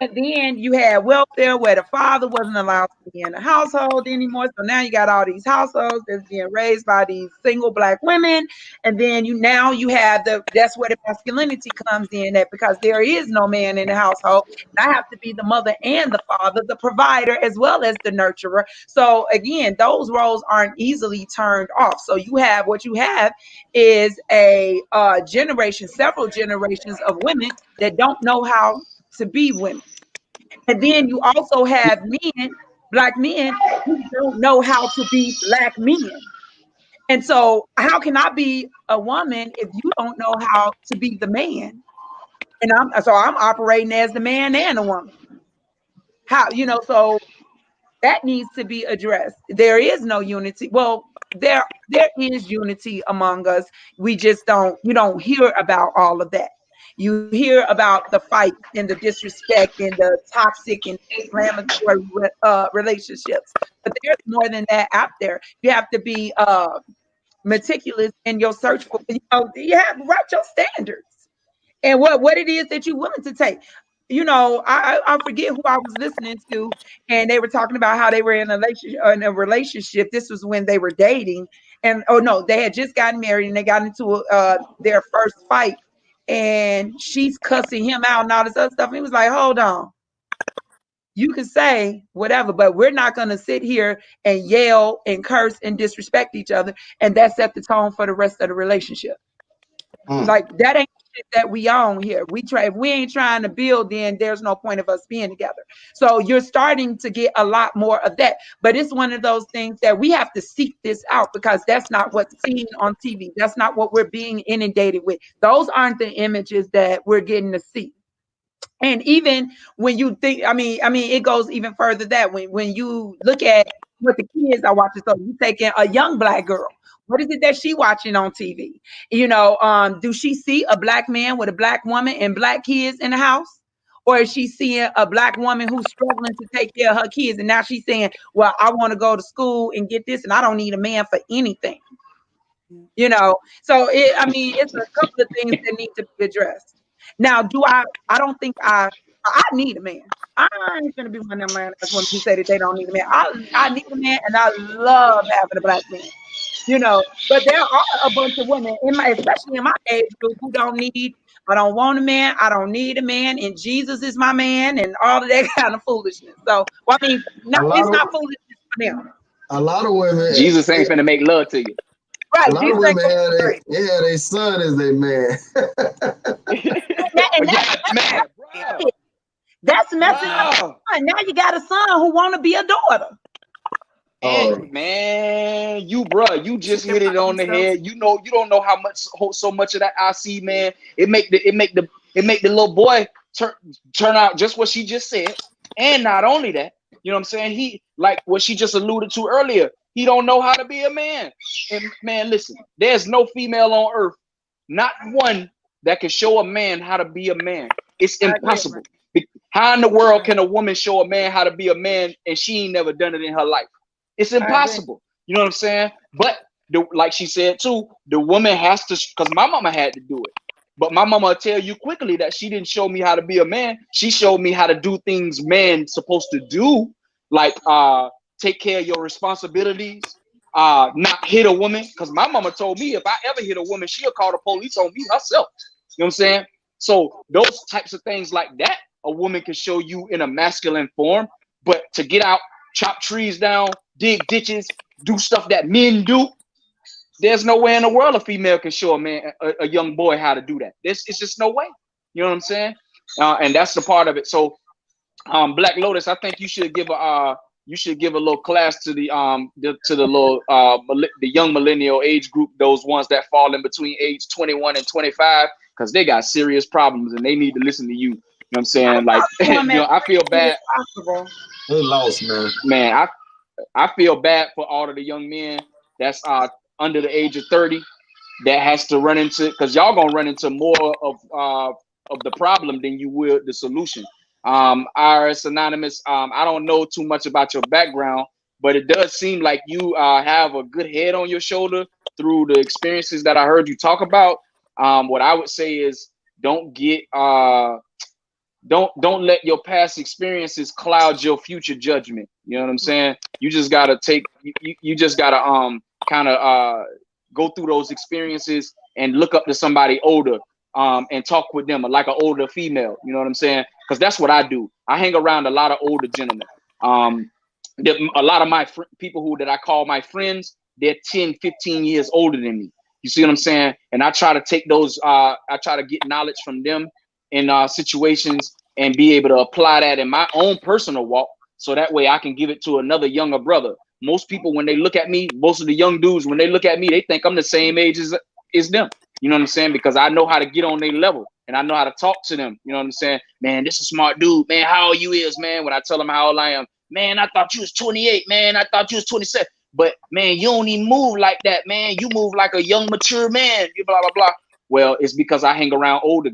And then you had welfare where the father wasn't allowed to be in the household anymore. So now you got all these households that's being raised by these single black women. And then you have that's where the masculinity comes in, that because there is no man in the household, and I have to be the mother and the father, the provider, as well as the nurturer. So again, those roles aren't easily turned off. So what you have is a generation, several generations of women that don't know how to be women. And then you also have men, black men, who don't know how to be black men. And so, how can I be a woman if you don't know how to be the man? And I'm operating as the man and the woman. So that needs to be addressed. There is no unity. Well, there is unity among us. You don't hear about all of that. You hear about the fight and the disrespect and the toxic and inflammatory relationships. But there's more than that out there. You have to be meticulous in your search for, you have to write your standards and what it is that you're willing to take. I forget who I was listening to, and they were talking about how they were in a relationship. This was when they were dating, and oh no, they had just gotten married, and they got into their first fight, and she's cussing him out and all this other stuff. And he was like, "Hold on, you can say whatever, but we're not going to sit here and yell and curse and disrespect each other, and that set the tone for the rest of the relationship." Like that ain't shit that we own here. If we ain't trying to build, then there's no point of us being together. So you're starting to get a lot more of that. But it's one of those things that we have to seek this out, because that's not what's seen on TV. That's not what we're being inundated with. Those aren't the images that we're getting to see. And even when you think, it goes even further that when you look at what the kids are watching, so you taking a young black girl, what is it that she watching on TV? Do she see a black man with a black woman and black kids in the house? Or is she seeing a black woman who's struggling to take care of her kids? And now she's saying, well, I want to go to school and get this, and I don't need a man for anything. So it's a couple of things that need to be addressed. Now, I don't think I need a man. I ain't gonna be one of them man that's one who say that they don't need a man. I need a man, and I love having a black man. But there are a bunch of women especially in my age group, who I don't want a man, I don't need a man, and Jesus is my man, and all of that kind of foolishness. So it's not foolishness for them. A lot of women, Jesus ain't finna make love to you. Right. A lot of women had their son as their man. That's messing up. Now you got a son who want to be a daughter. Man, you just hit it on the head. You don't know how much, so much of that I see, man. It make the little boy turn out just what she just said. And not only that, you know what I'm saying? He, like what she just alluded to earlier, he don't know how to be a man. And man, listen, there's no female on earth, not one, that can show a man how to be a man. It's impossible. How in the world can a woman show a man how to be a man and she ain't never done it in her life? It's impossible. You know what I'm saying? But like she said too, the woman has to, because my mama had to do it. But my mama will tell you quickly that she didn't show me how to be a man. She showed me how to do things men supposed to do, like take care of your responsibilities, not hit a woman. Because my mama told me if I ever hit a woman, she'll call the police on me herself. You know what I'm saying? So those types of things like that, a woman can show you in a masculine form. But to get out, chop trees down, dig ditches, do stuff that men do, there's no way in the world a female can show a young boy how to do that. It's just no way. You know what I'm saying? And that's the part of it. So, Black Lotus, I think you should give a little class to the young millennial age group, those ones that fall in between age 21 and 25, because they got serious problems and they need to listen to you. You know what I'm saying? Like, I feel bad. They lost, man. Man, I feel bad for all of the young men that's under the age of 30 that has to run into, because y'all gonna run into more of the problem than you will the solution. IRSanonymous, I don't know too much about your background, but it does seem like you have a good head on your shoulder through the experiences that I heard you talk about. What I would say is don't get don't let your past experiences cloud your future judgment. You know what I'm saying? You just gotta you just gotta kind of go through those experiences and look up to somebody older and talk with them like an older female. You know what I'm saying? Because that's what I do. I hang around a lot of older gentlemen. A lot of my people that I call my friends, they're 10, 15 years older than me. You see what I'm saying? And I try to take those, I try to get knowledge from them in situations and be able to apply that in my own personal walk. So that way I can give it to another younger brother. Most people, when they look at me, most of the young dudes, when they look at me, they think I'm the same age as them. You know what I'm saying? Because I know how to get on their level and I know how to talk to them. You know what I'm saying? Man, this is a smart dude. Man, how old you is, man? When I tell them how old I am, man, I thought you was 28, man. I thought you was 27. But man, you don't even move like that, man. You move like a young, mature man. You blah, blah, blah. Well, it's because I hang around older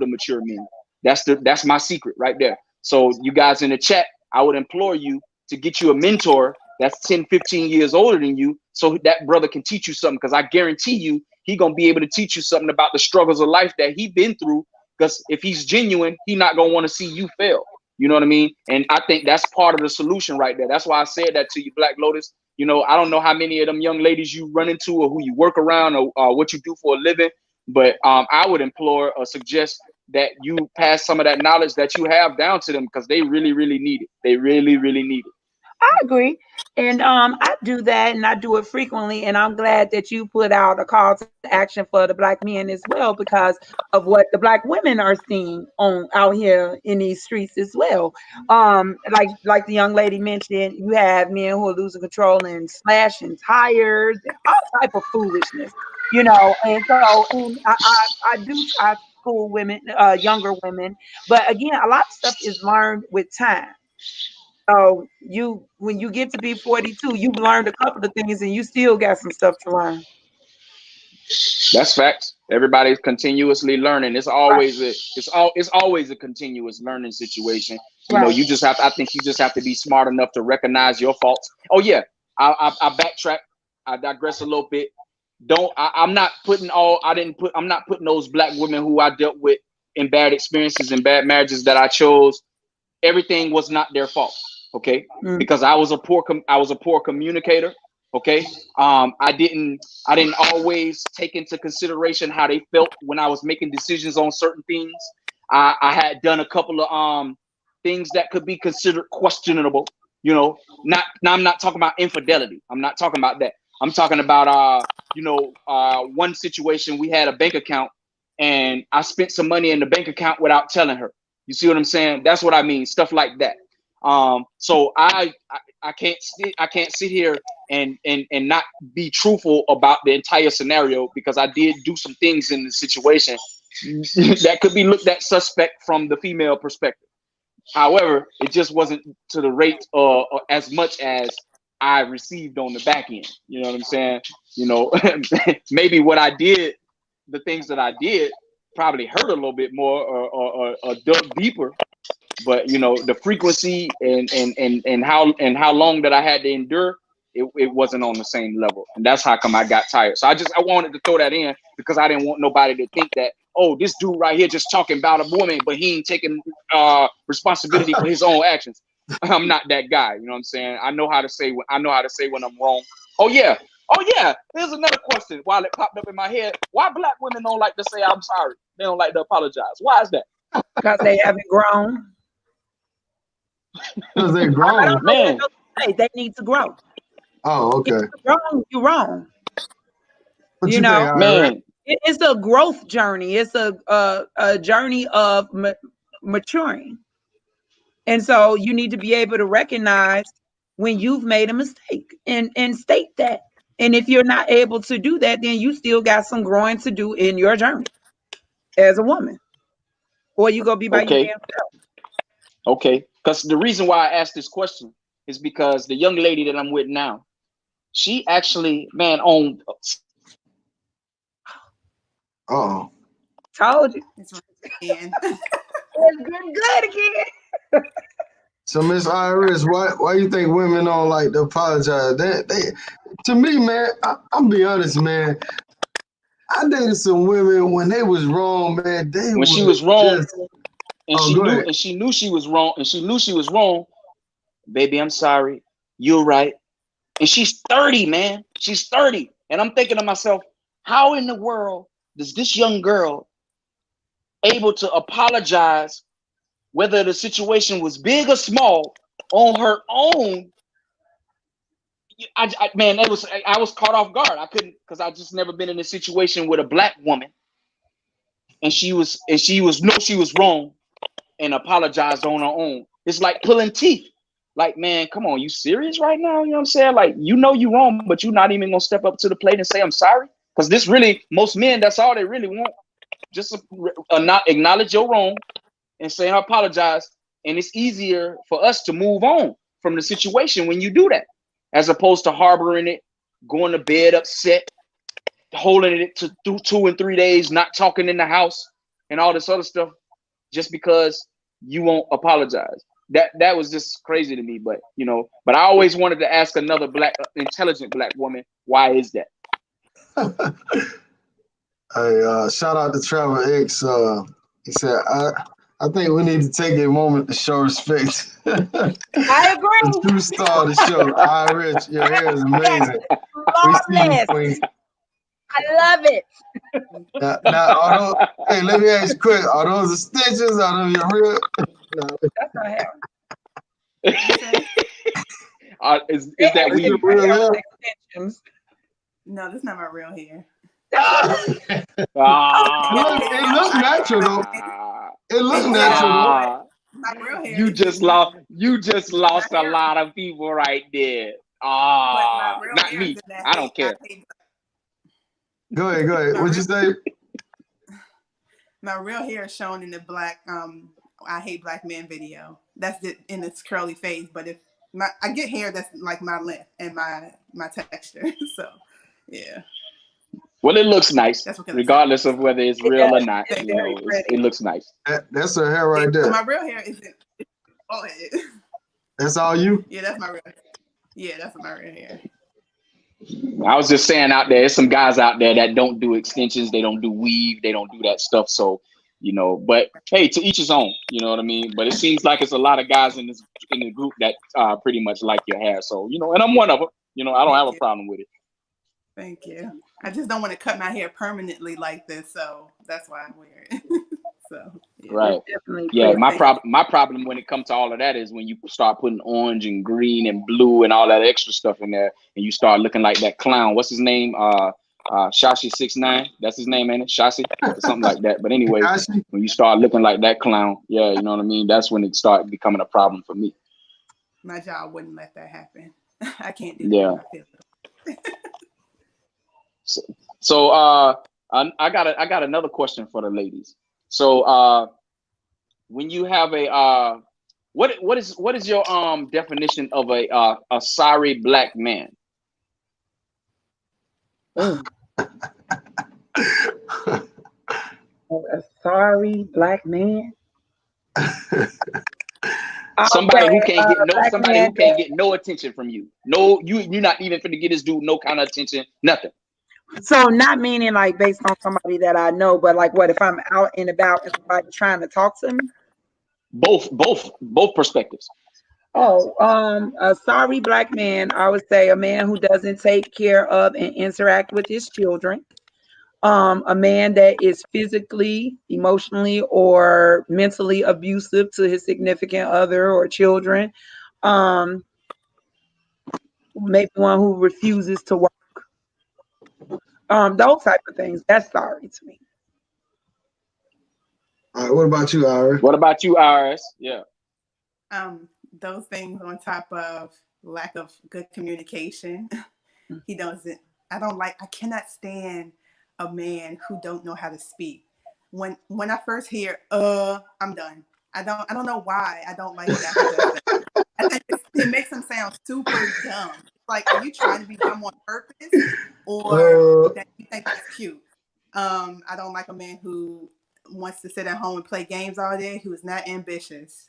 mature men. That's my secret right there. So you guys in the chat, I would implore you to get you a mentor that's 10, 15 years older than you, so that brother can teach you something. Because I guarantee you, he gonna be able to teach you something about the struggles of life that he been through. Because if he's genuine, he not gonna want to see you fail. You know what I mean? And I think that's part of the solution right there. That's why I said that to you, Black Lotus. You know, I don't know how many of them young ladies you run into or who you work around or what you do for a living, but I would implore or suggest that you pass some of that knowledge that you have down to them, because they really, really need it. They really, really need it. I agree. And I do that, and I do it frequently. And I'm glad that you put out a call to action for the Black men as well, because of what the Black women are seeing out here in these streets as well. Like the young lady mentioned, you have men who are losing control and slashing tires and all type of foolishness, you know. And so, and I do try to school women, younger women, but again, a lot of stuff is learned with time. So when you get to be 42, you've learned a couple of things and you still got some stuff to learn. That's facts. Everybody's continuously learning. It's always it's always a continuous learning situation. You know, you just have to, I think you just have to be smart enough to recognize your faults. Oh yeah, I backtrack. I digress a little bit. I'm not putting those Black women who I dealt with in bad experiences and bad marriages that I chose. Everything was not their fault. Okay. Because I was a poor communicator. Okay. I didn't always take into consideration how they felt when I was making decisions on certain things. I had done a couple of things that could be considered questionable. You know, I'm not talking about infidelity. I'm not talking about that. I'm talking about one situation, we had a bank account and I spent some money in the bank account without telling her. You see what I'm saying? That's what I mean. Stuff like that. So I can't sit here and not be truthful about the entire scenario, because I did do some things in the situation that could be looked at suspect from the female perspective. However, it just wasn't to the rate or as much as I received on the back end. You know what I'm saying? You know, maybe what I did, the things that I did probably hurt a little bit more or dug deeper. But you know, the frequency and how long that I had to endure, it wasn't on the same level. And that's how come I got tired. So I wanted to throw that in, because I didn't want nobody to think that, oh, this dude right here just talking about a woman, but he ain't taking responsibility for his own actions. I'm not that guy. You know what I'm saying? I know how to say when I'm wrong. Oh yeah. Here's another question. While it popped up in my head, why Black women don't like to say I'm sorry? They don't like to apologize. Why is that? Because they haven't grown. Because they're grown. Man. They need to grow. Oh, okay. You're wrong. What you know, think, man, it's a growth journey. It's a journey of maturing. And so you need to be able to recognize when you've made a mistake and state that. And if you're not able to do that, then you still got some growing to do in your journey as a woman. Or you go be by your damn self. Okay. Because the reason why I asked this question is because the young lady that I'm with now, she actually, man, on. Uh-oh. Told you. It's again. It's good again. So Miss Iris, why you think women don't like to apologize? They to me, man, I'm be honest, man. I dated some women when they was wrong, man. When she was wrong, and she knew she was wrong, and she knew she was wrong. Baby, I'm sorry. You're right. And she's 30, man. She's 30. And I'm thinking to myself, how in the world does this young girl able to apologize, whether the situation was big or small, on her own? Man, I was caught off guard. I couldn't, because I just never been in a situation with a black woman, and she was wrong and apologized on her own. It's like pulling teeth. Like, man, come on, you serious right now? You know what I'm saying? Like, you know you wrong, but you're not even gonna step up to the plate and say I'm sorry. Because this really, most men, that's all they really want. Just not acknowledge your wrong and say I apologize. And it's easier for us to move on from the situation when you do that, as opposed to harboring it, going to bed upset, holding it to 2 and 3 days, not talking in the house, and all this other stuff, just because you won't apologize. That was just crazy to me. But you know, but I always wanted to ask another intelligent black woman, why is that? Hey, shout out to Trevor X. He said, I think we need to take a moment to show respect. I agree. The true star of the show, IRSanonymous. Your hair is amazing. We see you, Queen. I love it. Now, hey, let me ask you quick. Are those extensions? Are those your real? No. That's not hair. Is that we real hair? Extensions. No, that's not my real hair. It looks natural though. It looks natural though. My real hair. You just lost a lot of people right there. Not me. I don't care. Go ahead. What'd you say? My real hair is shown in the black I Hate Black Men video. That's it in its curly phase. But if I get hair that's like my length and my texture. So yeah. Well, it looks nice, regardless of whether it's real or not. You know, it looks nice. That's her hair right there. My real hair isn't. Oh, that's all you? Yeah, that's my real hair. Yeah, that's my real hair. I was just saying out there, there's some guys out there that don't do extensions, they don't do weave, they don't do that stuff. So, you know, but hey, to each his own. You know what I mean? But it seems like it's a lot of guys in the group that pretty much like your hair. So, you know, and I'm one of them. You know, I don't have a problem with it. Thank you. I just don't want to cut my hair permanently like this, so that's why I wear it. So yeah. Right. Yeah, my problem when it comes to all of that is when you start putting orange and green and blue and all that extra stuff in there, and you start looking like that clown. What's his name? Shashi 6ix9ine. That's his name, ain't it? Shashi or something like that. But anyway, when you start looking like that clown, yeah, you know what I mean. That's when it started becoming a problem for me. My job wouldn't let that happen. I can't do that. Yeah. So I got another question for the ladies. So when you have a what is your definition of a sorry black man? A sorry black man. Somebody who can't get no attention from you. No, you're not even finna get this dude no kind of attention, nothing. So not meaning like based on somebody that I know, but like what if I'm out and about and somebody's trying to talk to me? Both perspectives. Oh, a sorry black man, I would say a man who doesn't take care of and interact with his children. A man that is physically, emotionally, or mentally abusive to his significant other or children. Maybe one who refuses to work. Those type of things. That's sorry to me. All right, what about you, Iris? What about you, Iris? Yeah. Those things on top of lack of good communication. I cannot stand a man who don't know how to speak. When I first hear I'm done. I don't know why I don't like that. I think it makes them sound super dumb. Like, are you trying to be dumb on purpose, or that you think that's cute? I don't like a man who wants to sit at home and play games all day, who is not ambitious,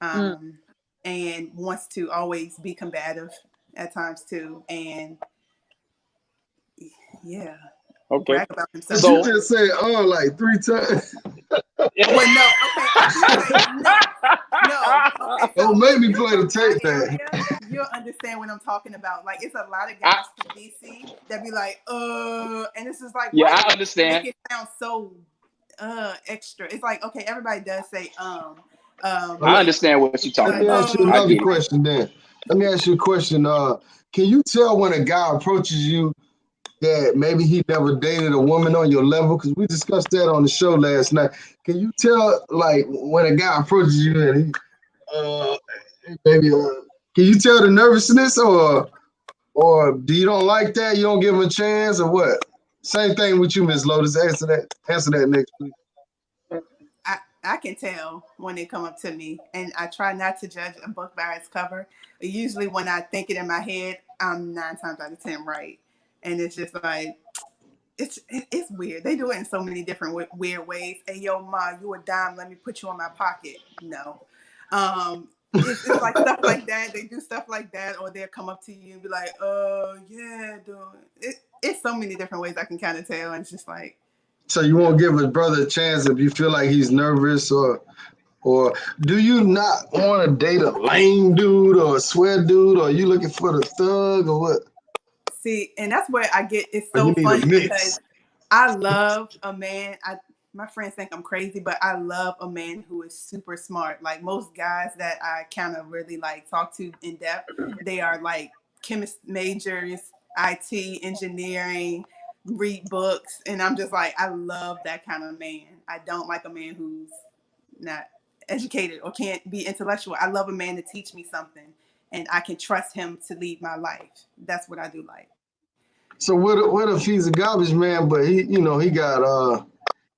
and wants to always be combative at times too. And yeah, okay. brag about himself. So you just said like 3 times. Well, no, okay. Don't make me play the tape area, back. you'll understand what I'm talking about. Like, it's a lot of guys from DC that be like, and it's just like, Yeah, why I understand. make it sound so extra? It's like, okay, everybody does say I understand what you're talking Let me about. ask you I another get it. question then. Let me ask you a question. Can you tell when a guy approaches you that maybe he never dated a woman on your level? Because we discussed that on the show last night. Can you tell, like, when a guy approaches you and he, maybe, can you tell the nervousness, or do you don't like that? You don't give him a chance, or what? Same thing with you, Miss Lotus. Answer that next, please. I can tell when they come up to me, and I try not to judge a book by its cover. Usually when I think it in my head, I'm 9 times out of 10 right. And it's just like, it's weird. They do it in so many different weird ways. Hey, yo, ma, you a dime. Let me put you in my pocket. No. It's like stuff like that. They do stuff like that, or they'll come up to you and be like, oh, yeah, dude. It's so many different ways I can kind of tell. And it's just like, So you won't give his brother a chance if you feel like he's nervous, or do you not want to date a lame dude or a sweat dude, or are you looking for the thug, or what? see, and that's where it's Or you so need a funny mix? because I love a man. My friends think I'm crazy, but I love a man who is super smart. Like most guys that I kind of really like talk to in depth, they are like chemist majors, IT, engineering, read books, and I'm just like, I love that kind of man. I don't like a man who's not educated or can't be intellectual. I love a man to teach me something, and I can trust him to lead my life. That's what I do like. So what if he's a garbage man, but he got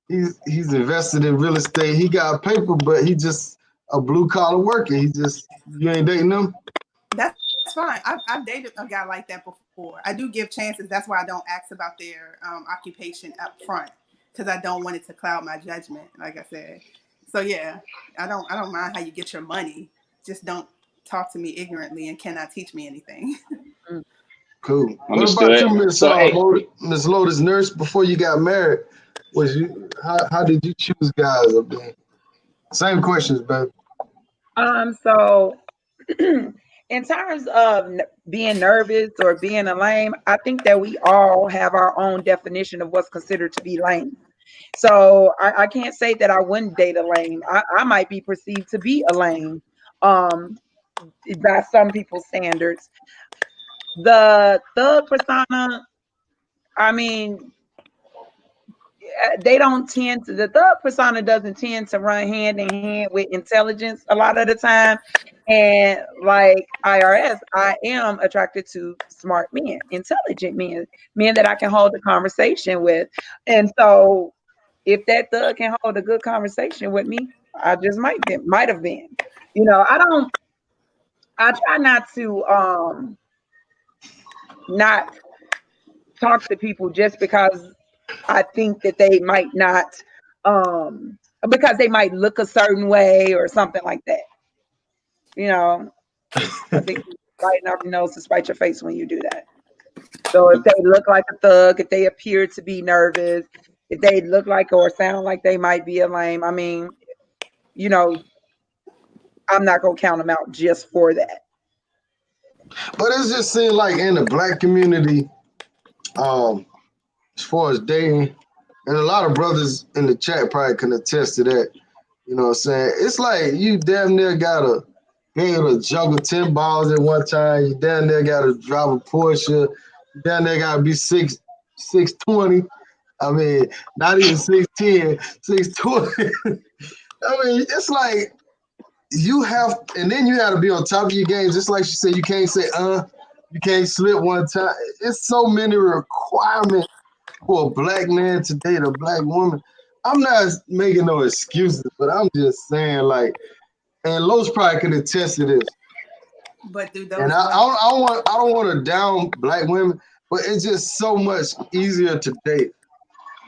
he's invested in real estate. He got paper, but he just a blue collar worker. You ain't dating him. That's fine. I've dated a guy like that before. I do give chances. That's why I don't ask about their occupation up front, because I don't want it to cloud my judgment. Like I said, so yeah, I don't mind how you get your money. Just don't talk to me ignorantly and cannot teach me anything. Cool. Understood. What about you, Miss So, hey, Miss Lotus Nurse? Before you got married, how did you choose guys up there? Same questions, baby. So in terms of being nervous or being a lame, I think that we all have our own definition of what's considered to be lame. So I can't say that I wouldn't date a lame. I might be perceived to be a lame by some people's standards. The thug persona, I mean, the thug persona doesn't tend to run hand in hand with intelligence a lot of the time. And like IRS, I am attracted to smart men, intelligent men that I can hold a conversation with. And so if that thug can hold a good conversation with me, I just might have been. I try not to not talk to people just because I think that they might not, because they might look a certain way or something like that. I think biting off your nose to spite your face when you do that. So if they look like a thug, if they appear to be nervous, if they look like or sound like they might be a lame, I mean, I'm not gonna count them out just for that. But it's just seemed like in the black community, as far as dating, and a lot of brothers in the chat probably can attest to that. You know what I'm saying? It's like you damn near gotta be able to juggle 10 balls at one time. You damn near gotta drive a Porsche. You damn near gotta be 6'20". I mean, not even 6'10", 6'20". I mean, it's like you have, and then you have to be on top of your game. Just like she said, you can't say you can't slip one time. It's so many requirements for a black man to date a black woman. I'm not making no excuses, but I'm just saying, like, and Los probably can attest to this. But do those And I don't want to down black women, but it's just so much easier to date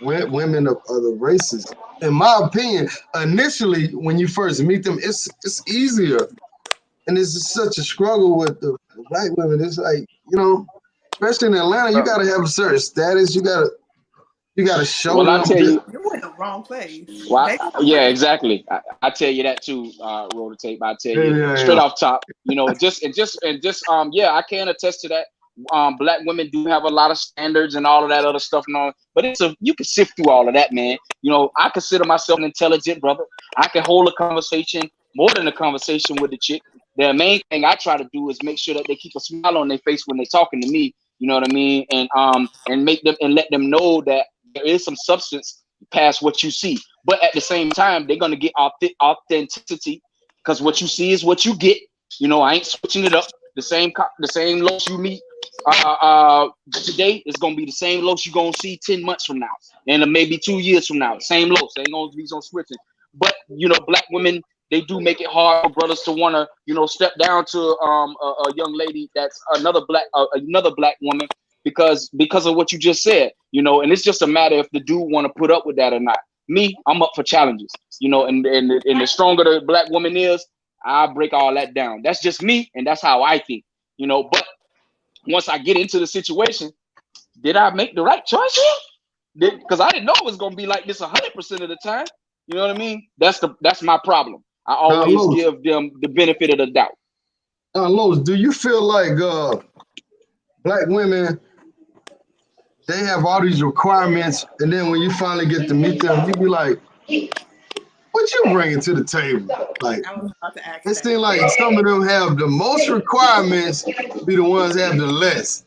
women of other races. In my opinion, initially when you first meet them, it's easier, and it's just such a struggle with the black women. It's like, especially in Atlanta, you got to have a certain status. You gotta show well, them. I tell you, you're in the wrong place. well, yeah, exactly. I tell you that too, roll the tape. I tell you straight off top, you know, yeah, I can attest to that. Black women do have a lot of standards and all of that other stuff and all, but you can sift through all of that, man. You know, I consider myself an intelligent brother. I can hold a conversation, more than a conversation with the chick. The main thing I try to do is make sure that they keep a smile on their face when they're talking to me. You know what I mean? And make them and let them know that there is some substance past what you see. But at the same time, they're gonna get authenticity, because what you see is what you get. You know, I ain't switching it up. The same lows you meet today is gonna be the same lows you're gonna see 10 months from now, and maybe 2 years from now. Same lows. They ain't gonna be on switching. But you know, black women, they do make it hard for brothers to want to, you know, step down to a young lady that's another black woman because of what you just said, you know. And it's just a matter if the dude want to put up with that or not. Me, I'm up for challenges, you know. And the stronger the black woman is, I break all that down. That's just me, and that's how I think, you know. But once I get into the situation, did I make the right choice here? Because I didn't know it was gonna be like this 100% of the time. You know what I mean? That's my problem. I always give them the benefit of the doubt. Lowe's, do you feel like black women, they have all these requirements, and then when you finally get to meet them, you be like, what you bringing to the table? Like, I was about to ask it seems like some of them have the most requirements, be the ones that have the less.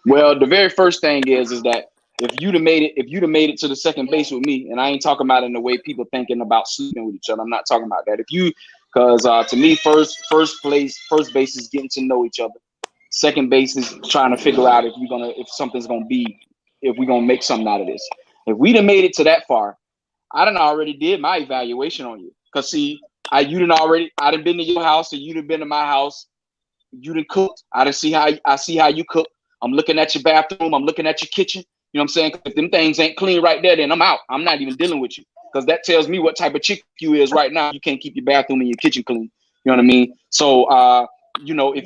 Well, the very first thing is that if you'd have made it to the second base with me, and I ain't talking about in the way people thinking about sleeping with each other. I'm not talking about that. Because to me, first base is getting to know each other. Second base is trying to figure out if we're gonna make something out of this. If we'd have made it to that far, I done already did my evaluation on you. Cause see, I done been to your house, and you done been to my house. You done cooked. I see how you cook. I'm looking at your bathroom. I'm looking at your kitchen. You know what I'm saying? If them things ain't clean right there, then I'm out. I'm not even dealing with you, because that tells me what type of chick you is right now. You can't keep your bathroom and your kitchen clean. You know what I mean? So, you know, if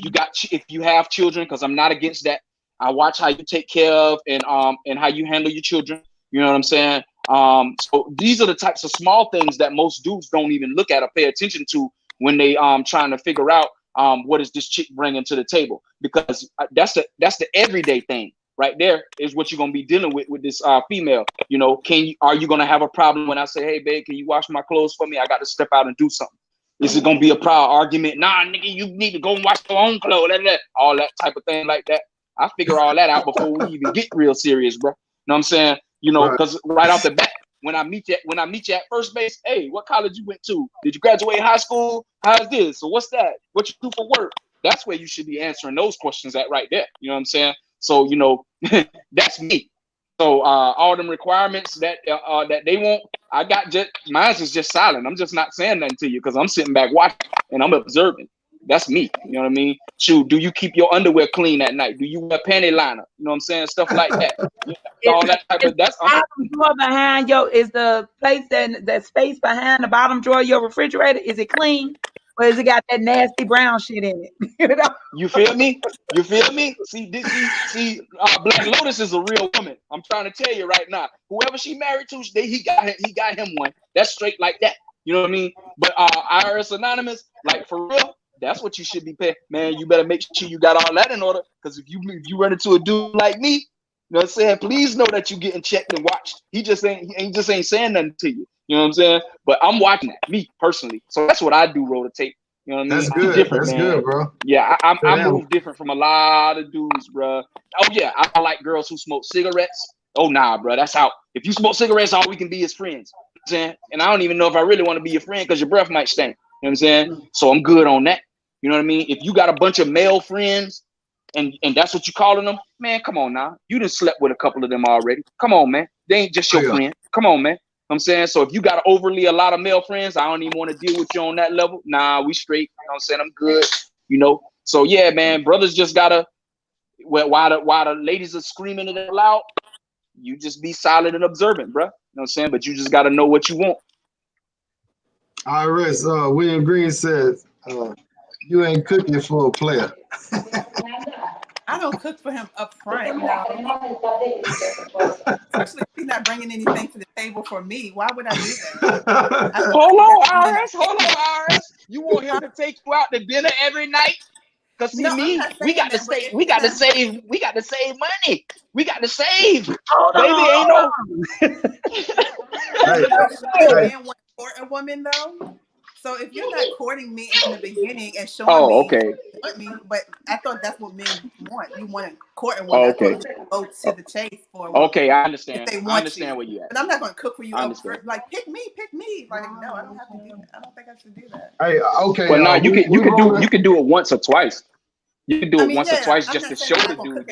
you have children, because I'm not against that. I watch how you take care of and how you handle your children. You know what I'm saying? So these are the types of small things that most dudes don't even look at or pay attention to when they trying to figure out what is this chick bringing to the table, because that's the everyday thing. Right there is what you're gonna be dealing with this female. You know, are you gonna have a problem when I say, hey babe, can you wash my clothes for me? I got to step out and do something. Is it gonna be a prior argument? Nah, nigga, you need to go and wash your own clothes. All that type of thing like that. I figure all that out before we even get real serious, bro. You know what I'm saying? You know, because right off the bat, when I meet you at first base, hey, what college you went to? Did you graduate high school? How's this? So what's that? What you do for work? That's where you should be answering those questions at right there. You know what I'm saying? So, you know, that's me. So all them requirements that they want, mine is just silent. I'm just not saying nothing to you because I'm sitting back watching and I'm observing. That's me. You know what I mean? Shoot, do you keep your underwear clean at night? Do you wear panty liner? You know what I'm saying? Stuff like that. All that type of bottom drawer behind is the place that space behind the bottom drawer of your refrigerator. Is it clean? Or has it got that nasty brown shit in it? You know? You feel me? You feel me? See, Black Lotus is a real woman. I'm trying to tell you right now. Whoever she married to, he got him one. That's straight like that. You know what I mean? But IRSanonymous, like for real, that's what you should be paying. Man, you better make sure you got all that in order. Because if you run into a dude like me, you know what I'm saying? Please know that you getting checked and watched. He just ain't saying nothing to you. You know what I'm saying? But I'm watching that, me personally. So that's what I do, roll the tape. You know what I mean? That's good. That's good, bro. Yeah, I move different from a lot of dudes, bro. Oh yeah, I like girls who smoke cigarettes. Oh nah, bro, that's out. If you smoke cigarettes, all we can be is friends. You know what I'm saying? And I don't even know if I really want to be your friend because your breath might stink. You know what I'm saying? So I'm good on that. You know what I mean? If you got a bunch of male friends and that's what you calling them, man, come on now. You done slept with a couple of them already. Come on, man. They ain't just your friend. Come on, man. I'm saying, so if you got a lot of male friends, I don't even want to deal with you on that level. Nah, we straight. You know what I'm saying? I'm good. You know? So yeah, man, brothers just gotta, while the ladies are screaming it out loud, you just be silent and observant, bro. You know what I'm saying? But you just gotta know what you want. IRS, William Green said, you ain't cooking for a player. I don't cook for him up front, no. Especially if he's not bringing anything to the table for me. Why would I do that? Hold on, IRS. You want him to take you out to dinner every night? Cause see, we got to save money. We got to save. Baby, ain't no. A man want to court a woman though. So if you're not courting me in the beginning and showing me, okay. Me, but I thought that's what men want. You want to court a woman. Okay. I thought you go to the chase for a woman. Okay, I understand. If they want I understand you. where you at. But I'm not going to cook for you. I understand. Like pick me. Like no, I don't have to do that. I don't think I should do that. Hey, okay. Well, no, you can do it once or twice. You can do it once or twice just to show the dude.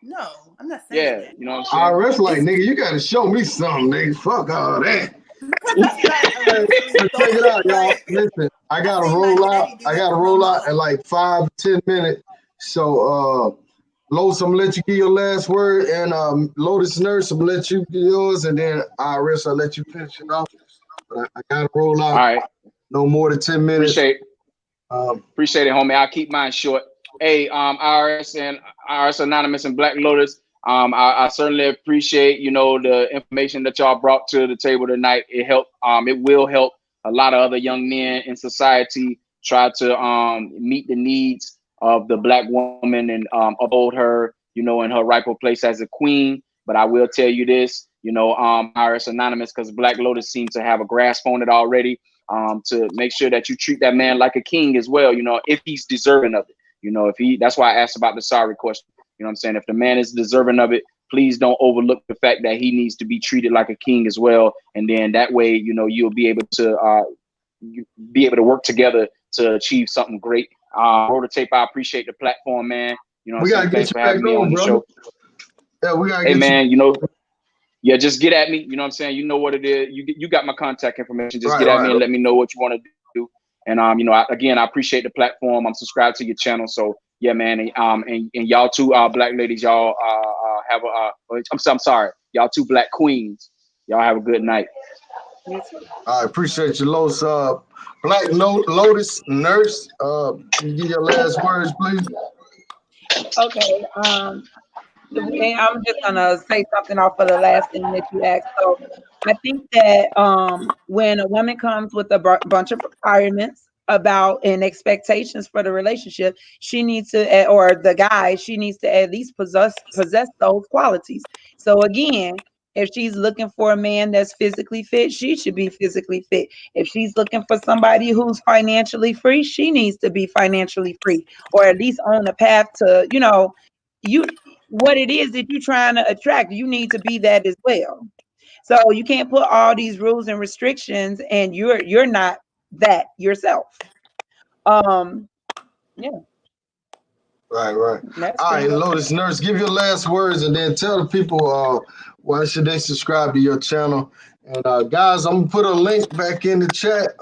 No, I'm not saying that. You know what I'm saying? IRS like, nigga, you got to show me something, nigga. Fuck all that. Check it out, y'all. Listen, I gotta roll out in like 5-10 minutes. So Lotus, I'm gonna let you give your last word, and Lotus Nurse, I'm gonna let you give yours, and then IRS, I'll let you finish it off. But I gotta roll out. All right. No more than 10 minutes. Appreciate it, homie. I'll keep mine short. Hey, IRS and IRSanonymous and Black Lotus. I certainly appreciate, the information that y'all brought to the table tonight. It helped. It will help a lot of other young men in society try to meet the needs of the Black woman and uphold her, in her rightful place as a queen. But I will tell you this, IRSanonymous, because Black Lotus seems to have a grasp on it already, to make sure that you treat that man like a king as well, if he's deserving of it. That's why I asked about the sorry question. You know what I'm saying? If the man is deserving of it, please don't overlook the fact that he needs to be treated like a king as well. And then that way, you'll be able to work together to achieve something great. Rototape, I appreciate the platform, man. We gotta get you back on the show. Yeah, we gotta get man, yeah, just get at me. You know what I'm saying? You know what it is. You got my contact information. Just get at me and let me know what you want to do. And I appreciate the platform. I'm subscribed to your channel, so yeah, man. And y'all two Black ladies, y'all have I'm sorry, y'all two Black queens. Y'all have a good night. I appreciate you, Lotus. Black Lotus Nurse. Can you give your last words, please? Okay. And I'm just gonna say something off of the last thing that you asked. So I think that when a woman comes with a bunch of requirements about and expectations for the relationship, she needs to, or the guy, she needs to at least possess those qualities. So again, if she's looking for a man that's physically fit, she should be physically fit. If she's looking for somebody who's financially free, she needs to be financially free, or at least on a path to, what it is that you're trying to attract. You need to be that as well. So you can't put all these rules and restrictions and you're not that yourself. Yeah. Right. All right, Lotus Nurse, give your last words and then tell the people why should they subscribe to your channel. And guys, I'm gonna put a link back in the chat.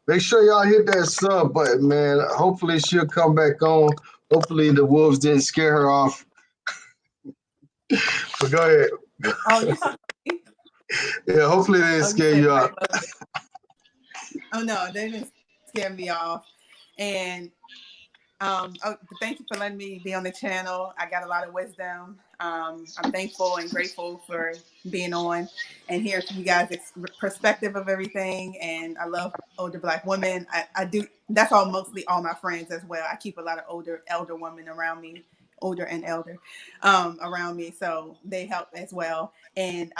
Make sure y'all hit that sub button, man. Hopefully she'll come back on. Hopefully the wolves didn't scare her off. But go ahead. Oh, you yeah, hopefully they didn't scare you off. Oh no, they didn't scare me off. And thank you for letting me be on the channel. I got a lot of wisdom. I'm thankful and grateful for being on and hearing from you guys' perspective of everything. And I love older Black women. I do. That's mostly all my friends as well. I keep a lot of elder women around me, older and elder around me. So they help as well. And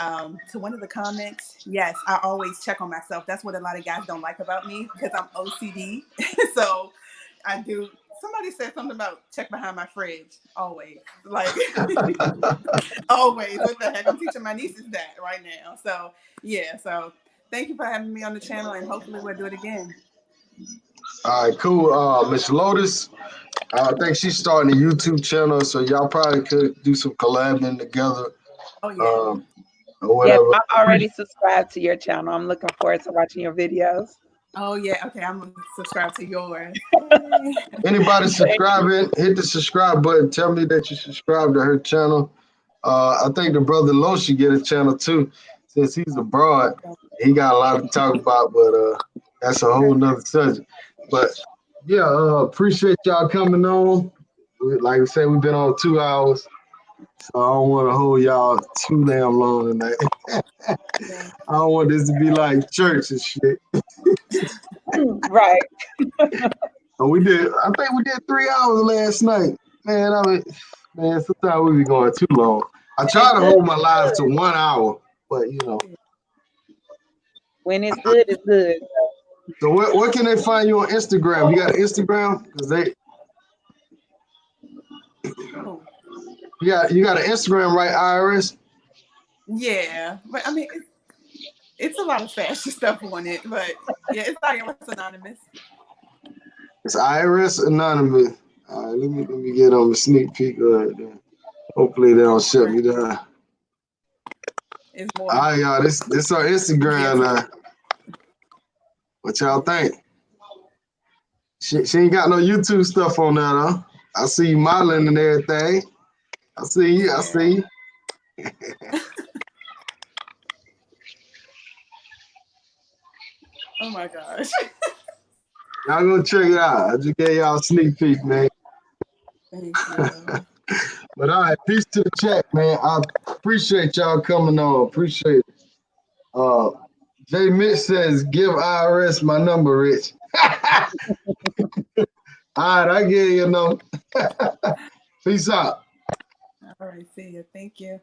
to one of the comments, yes, I always check on myself. That's what a lot of guys don't like about me because I'm OCD. So I do. Somebody said something about check behind my fridge. Always. Like, always. What the heck? I'm teaching my nieces that right now. So, yeah. So, thank you for having me on the channel, and hopefully we'll do it again. All right, cool. Miss Lotus, I think she's starting a YouTube channel, so y'all probably could do some collabing together. Oh, yeah. Or whatever. Yeah, I'm already subscribed to your channel. I'm looking forward to watching your videos. Oh, yeah. Okay, I'm going to subscribe to yours. Anybody subscribing, hit the subscribe button. Tell me that you subscribe to her channel. I think the brother Lo should get a channel too, since he's abroad. He got a lot to talk about, but that's a whole nother subject. But yeah, appreciate y'all coming on. like we said, we've been on 2 hours, so I don't want to hold y'all too damn long tonight. Yeah. I don't want this to be like church and shit. Right. And we did. I think we did 3 hours last night. Man, man, sometimes we be going too long. I try to hold my lives to 1 hour, but you know. When it's good, it's good. So what can they find you on Instagram? You got an Instagram? Cause Oh, you got an Instagram, right, IRS? yeah, but I mean, it's a lot of fashion stuff on it, but yeah, it's IRSanonymous. It's IRSanonymous. All right, let me get on the sneak peek of it. Hopefully they don't shut me down. It's more. All right, y'all. This our Instagram. What y'all think? She ain't got no YouTube stuff on there, huh? I see you modeling and everything. I see you. I see you. Oh my gosh. Y'all go check it out. I just gave y'all a sneak peek, man. Thank you. But all right, peace to the chat, man. I appreciate y'all coming on. Appreciate it. Jay Mitch says, give IRS my number, Rich. All right, I get you, know. Peace out. All right, see you. Thank you.